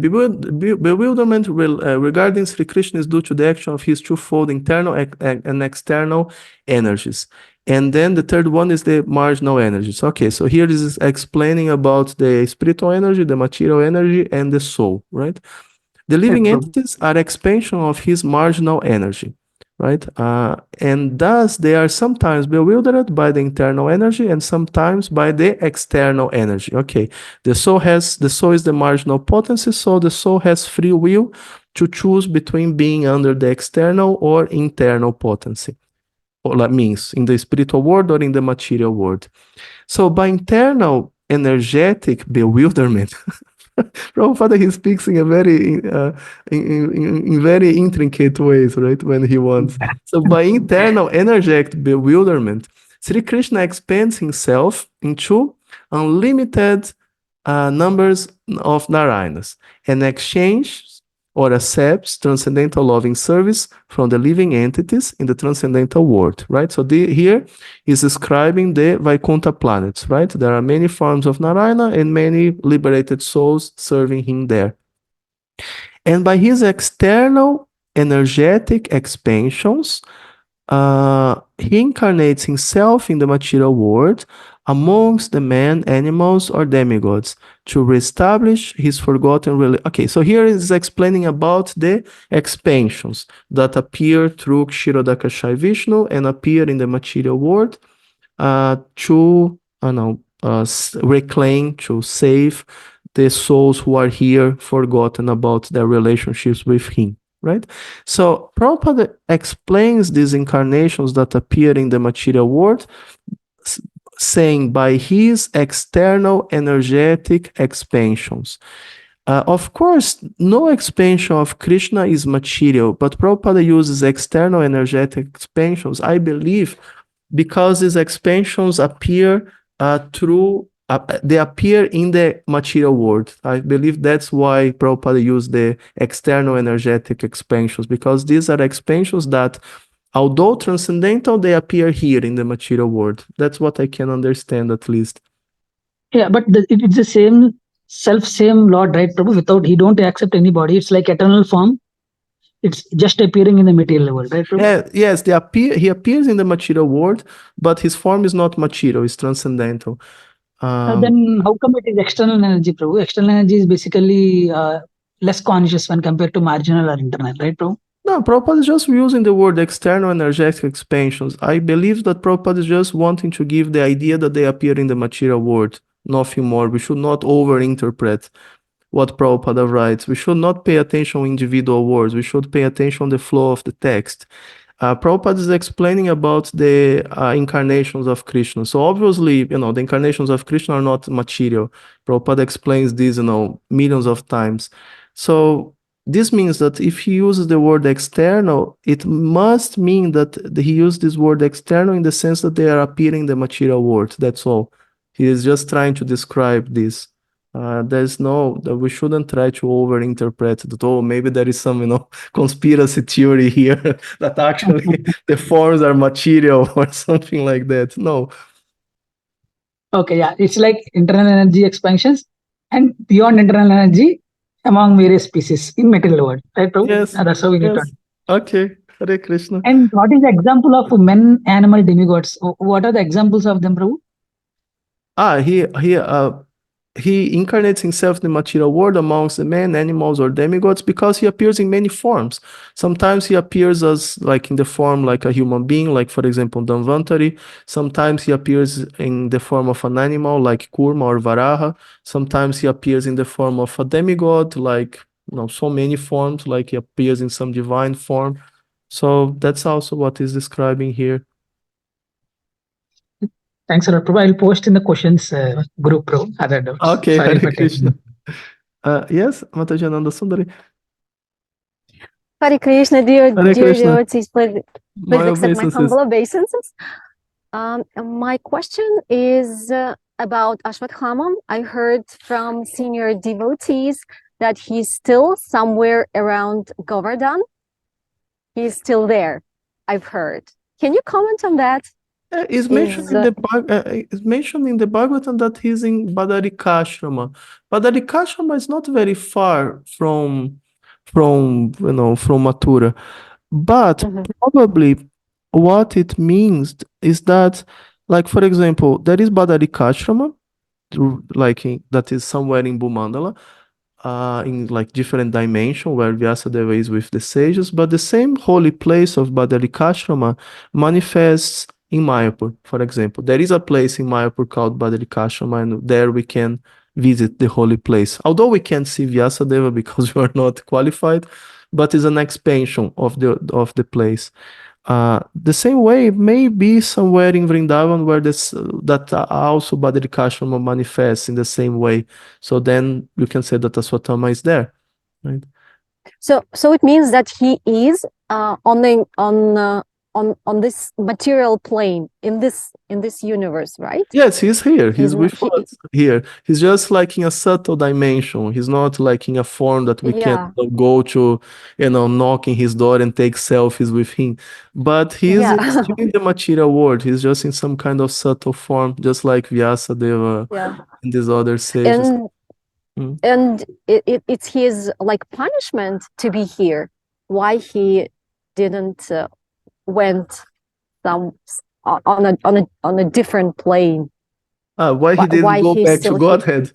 bewilderment regarding Sri Krishna is due to the action of his twofold internal and external energies. And then the third one is the marginal energies. Okay, so here this is explaining about the spiritual energy, the material energy, and the soul, right? The living entities are expansion of his marginal energy, right? And thus they are sometimes bewildered by the internal energy and sometimes by the external energy. Okay, the soul is the marginal potency, so the soul has free will to choose between being under the external or internal potency. Or that means in the spiritual world or in the material world. So by internal energetic bewilderment, Prabhupada, he speaks in a very in very intricate ways, right? When he wants. So by internal energetic bewilderment, Sri Krishna expands himself into unlimited numbers of Narayanas and exchanges or accepts transcendental loving service from the living entities in the transcendental world, right? So here is describing the Vaikuntha planets, right? There are many forms of Narayana and many liberated souls serving him there. And by his external energetic expansions, he incarnates himself in the material world amongst the men, animals, or demigods to reestablish his forgotten relation. Okay, so here is explaining about the expansions that appear through Kshirodakashayi Vishnu and appear in the material world to reclaim, to save the souls who are here forgotten about their relationships with him. Right? So Prabhupada explains these incarnations that appear in the material world, saying by his external energetic expansions. Of course, no expansion of Krishna is material, but Prabhupada uses external energetic expansions, I believe, because these expansions appear they appear in the material world. I believe that's why Prabhupada used the external energetic expansions, because these are expansions that, although transcendental, they appear here in the material world. That's what I can understand, at least. Yeah, but it's the same Lord, right, Prabhu? He don't accept anybody. It's like eternal form. It's just appearing in the material world, right, Prabhu? Yes, he appears in the material world, but his form is not material, it's transcendental. Then how come it is external energy, Prabhu? External energy is basically less conscious when compared to marginal or internal, right, Prabhu? No, Prabhupada is just using the word external energetic expansions. I believe that Prabhupada is just wanting to give the idea that they appear in the material world, nothing more. We should not overinterpret what Prabhupada writes. We should not pay attention to individual words. We should pay attention to the flow of the text. Prabhupada is explaining about the incarnations of Krishna. So obviously, the incarnations of Krishna are not material. Prabhupada explains this, millions of times. So this means that if he uses the word external, it must mean that he used this word external in the sense that they are appearing in the material world. That's all. He is just trying to describe this. We shouldn't try to overinterpret that, maybe there is some, conspiracy theory here that actually the forms are material or something like that. No. Okay, yeah. It's like internal energy expansions and beyond internal energy among various species in material world, right, Prabhu? Yes. That's how we get on. Okay. Hare Krishna. And what is the example of men, animal, demigods? What are the examples of them, Prabhu? He incarnates himself in the material world amongst the men, animals, or demigods because he appears in many forms. Sometimes he appears as like in the form like a human being, like for example Dhanvantari. Sometimes he appears in the form of an animal like Kurma or Varaha. Sometimes he appears in the form of a demigod, like so many forms, like he appears in some divine form. So that's also what he's describing here. Thanks a lot, Prabhu. I'll post in the questions group, Prabhu, other doubts. Okay, Sorry Hare for Krishna. taking. Yes, Mataji Ananda Sundari. Hare Krishna, dear Krishna. devotees, please My accept my obeisances. humble obeisances. My question is about Asvatthama. I heard from senior devotees that he's still somewhere around Govardhan. He's still there, I've heard. Can you comment on that? It's mentioned it's mentioned in the Bhagavatam that he's in Badarikashrama. Badarikashrama is not very far from Mathura. But probably what it means is that, like for example, there is Badarikashrama, that is somewhere in Bhumandala, in like different dimension where Vyasadeva is with the sages, but the same holy place of Badarikashrama manifests in Mayapur, for example. There is a place in Mayapur called Badarikashrama, and there we can visit the holy place. Although we can't see Vyasadeva because we are not qualified, but it's an expansion of the place. The same way, it may be somewhere in Vrindavan where that also Badarikashrama manifests in the same way. So then you can say that Asvatthama is there, right? So it means that he is on this material plane in this universe, right? Yes, he's here. He's with not, us here. He's just like in a subtle dimension. He's not like in a form that we can go to, knock in his door and take selfies with him. But he's still in the material world. He's just in some kind of subtle form, just like Vyasadeva and these other sages. And it's his like punishment to be here. Why he didn't went on a different plane? Why he didn't go back to Godhead?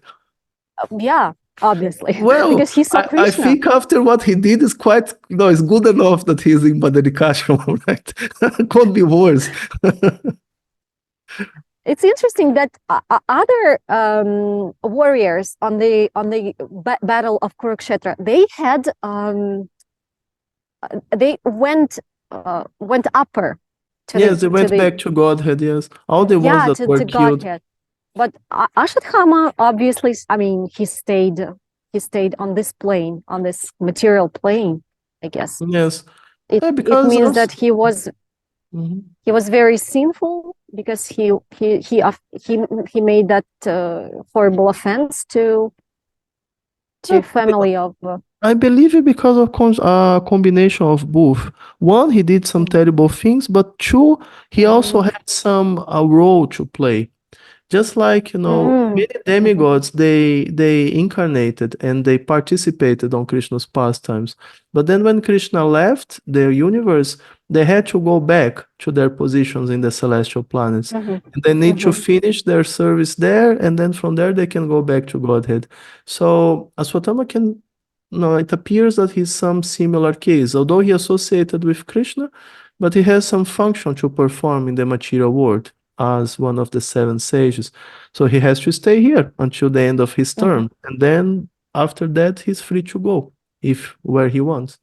Yeah, obviously. Well, because he saw Krishna. I think after what he did is quite, it's good enough that he's in Badarikashrama, right? Could be worse. It's interesting that other warriors on the battle of Kurukshetra, they had they went upper. They went back to Godhead. Yes, all the ones that were killed. Godhead. But Asvatthama, obviously, I mean, he stayed on this plane, on this material plane, I guess. Yes, it means that he was very sinful because he made that horrible offense to family of. I believe it because of a combination of both. One, he did some terrible things, but two, he also had some role to play. Just like, many demigods, they incarnated and they participated on Krishna's pastimes. But then when Krishna left their universe, they had to go back to their positions in the celestial planets. And they need to finish their service there, and then from there they can go back to Godhead. So Asvatthama it appears that he's some similar case, although he associated with Krishna, but he has some function to perform in the material world as one of the 7 sages. So he has to stay here until the end of his term. And then after that, he's free to go where he wants.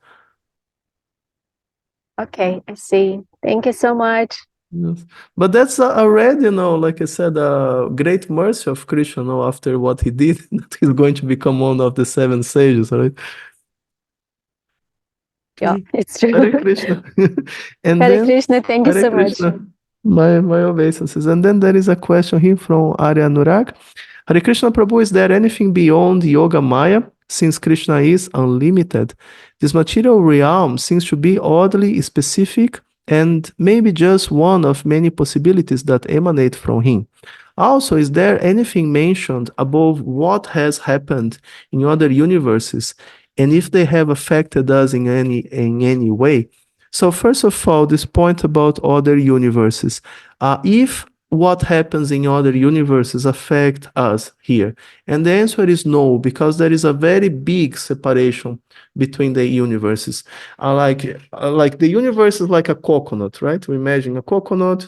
Okay, I see. Thank you so much. Yes. But that's already, like I said, a great mercy of Krishna, after what he did, that he's going to become one of the 7 sages, right? Yeah, it's true. Hare Krishna. Hare Krishna, thank you so much. My obeisances. And then there is a question here from Arya Anurag. Hare Krishna Prabhu, is there anything beyond Yoga Maya? Since Krishna is unlimited, this material realm seems to be oddly specific and maybe just one of many possibilities that emanate from him. Also, is there anything mentioned above what has happened in other universes, and if they have affected us in any way? So first of all, this point about other universes. If what happens in other universes affect us here? And the answer is no, because there is a very big separation between the universes. Like the universe is like a coconut, right? We imagine a coconut.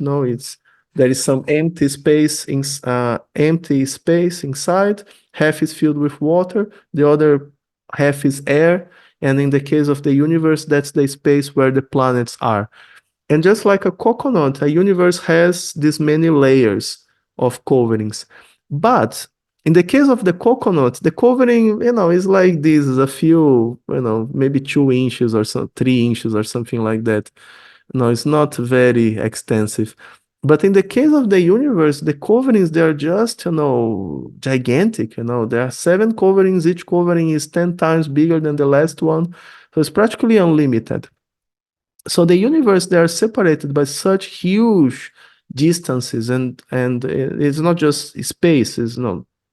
There is some empty space inside. Half is filled with water, the other half is air. And in the case of the universe, that's the space where the planets are. And just like a coconut, a universe has these many layers of coverings. But in the case of the coconut, the covering, is like this, is a few, maybe 2 inches or 3 inches or something like that. It's not very extensive. But in the case of the universe, the coverings, they are just, gigantic. There are 7 coverings. Each covering is 10 times bigger than the last one. So it's practically unlimited. So the universe, they are separated by such huge distances, and it's not just space, it's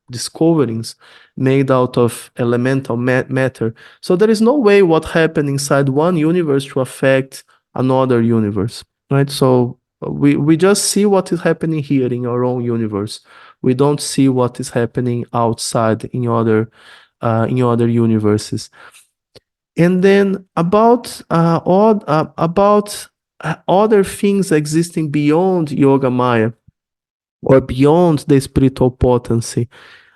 these coverings made out of elemental matter. So there is no way what happened inside one universe to affect another universe, right? So we just see what is happening here in our own universe. We don't see what is happening outside in other universes. And then about other things existing beyond Yoga Maya or beyond the spiritual potency,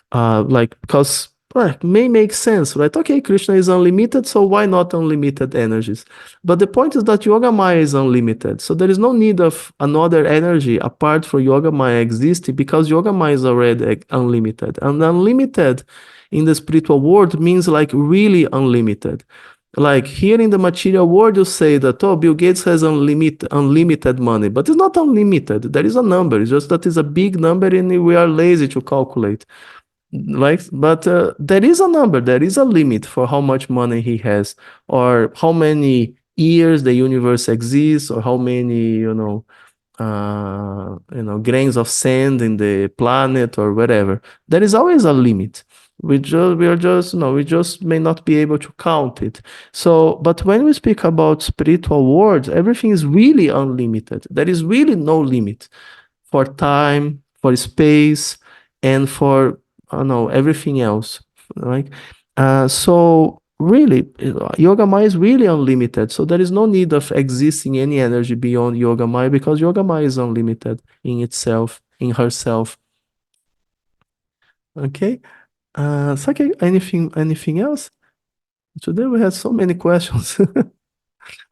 because it may make sense, right? Okay, Krishna is unlimited, so why not unlimited energies? But the point is that Yoga Maya is unlimited, so there is no need of another energy apart from Yoga Maya existing, because Yoga Maya is already unlimited. And unlimited in the spiritual world means like really unlimited. Like here in the material world, you say that, Bill Gates has unlimited money, but it's not unlimited. There is a number. It's just that it's a big number and we are lazy to calculate. But there is a number. There is a limit for how much money he has, or how many years the universe exists, or how many, grains of sand in the planet or whatever. There is always a limit. We just may not be able to count it. So, but when we speak about spiritual worlds, everything is really unlimited. There is really no limit for time, for space, and for everything else, right? So really, Yoga Maya is really unlimited. So there is no need of existing any energy beyond Yoga Maya, because Yoga Maya is unlimited in itself, in herself. Okay. Okay, anything else? Today we had so many questions.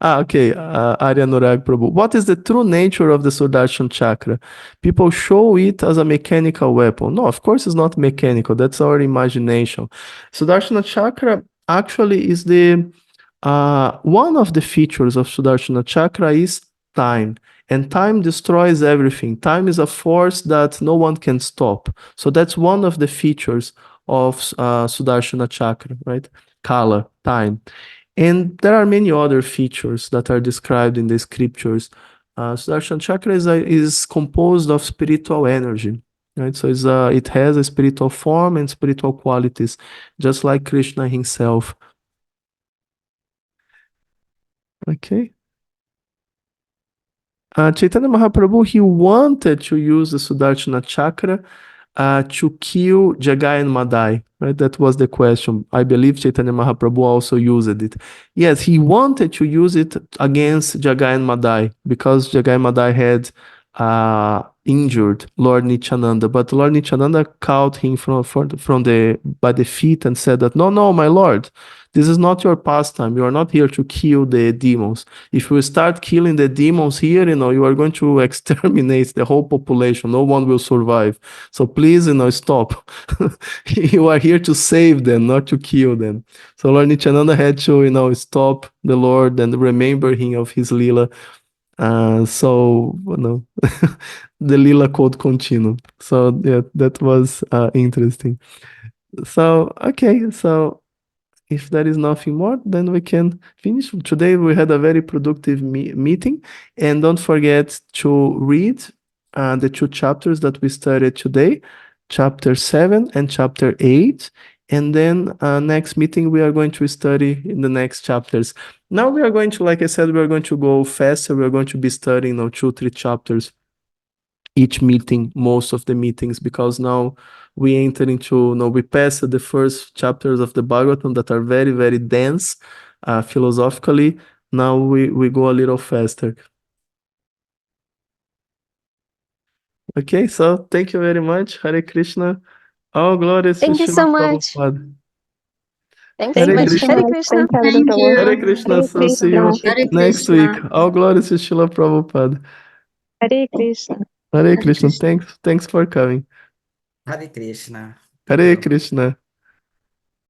Okay, Arya Nurag Prabhu. What is the true nature of the Sudarshan Chakra? People show it as a mechanical weapon. No, of course it's not mechanical. That's our imagination. Sudarshana Chakra actually is one of the features of Sudarshana Chakra is time. And time destroys everything. Time is a force that no one can stop. So that's one of the features of Sudarshana Chakra, right? Kala, time. And there are many other features that are described in the scriptures. Sudarshana Chakra is composed of spiritual energy, right? So it has a spiritual form and spiritual qualities, just like Krishna himself. Okay. Chaitanya Mahaprabhu, he wanted to use the Sudarshana Chakra to kill Jagai and Madai, right? That was the question. I believe Chaitanya Mahaprabhu also used it. Yes, he wanted to use it against Jagai and Madai, because Jagai and Madai had injured Lord Nityananda, but Lord Nityananda caught him by the feet and said that, no, my Lord, this is not your pastime. You are not here to kill the demons. If you start killing the demons here, you are going to exterminate the whole population. No one will survive. So please, stop. You are here to save them, not to kill them. So Lord Nityananda had to, stop the Lord and remember him of his lila. The lila could continue. So yeah, that was interesting. So okay, so if there is nothing more, then we can finish. Today we had a very productive meeting, and don't forget to read the 2 chapters that we studied today, chapter 7 and chapter 8. And then next meeting, we are going to study in the next chapters. Now we are going to, like I said, we are going to go faster. We are going to be studying now 2-3 chapters each meeting, most of the meetings, because now we enter into, we pass the first chapters of the Bhagavatam that are very, very dense philosophically. Now we go a little faster. Okay, so thank you very much. Hare Krishna. All glories to Thank you Srila so much. Prabhupada. Thanks Hare so much. Krishna. Hare Krishna. Thank you. Hare Krishna. So see you Hare next Krishna. week. All glories to Srila Prabhupada. Hare Krishna. Hare Hare Krishna. Krishna. Thanks for coming. Hare Krishna. Hare Krishna.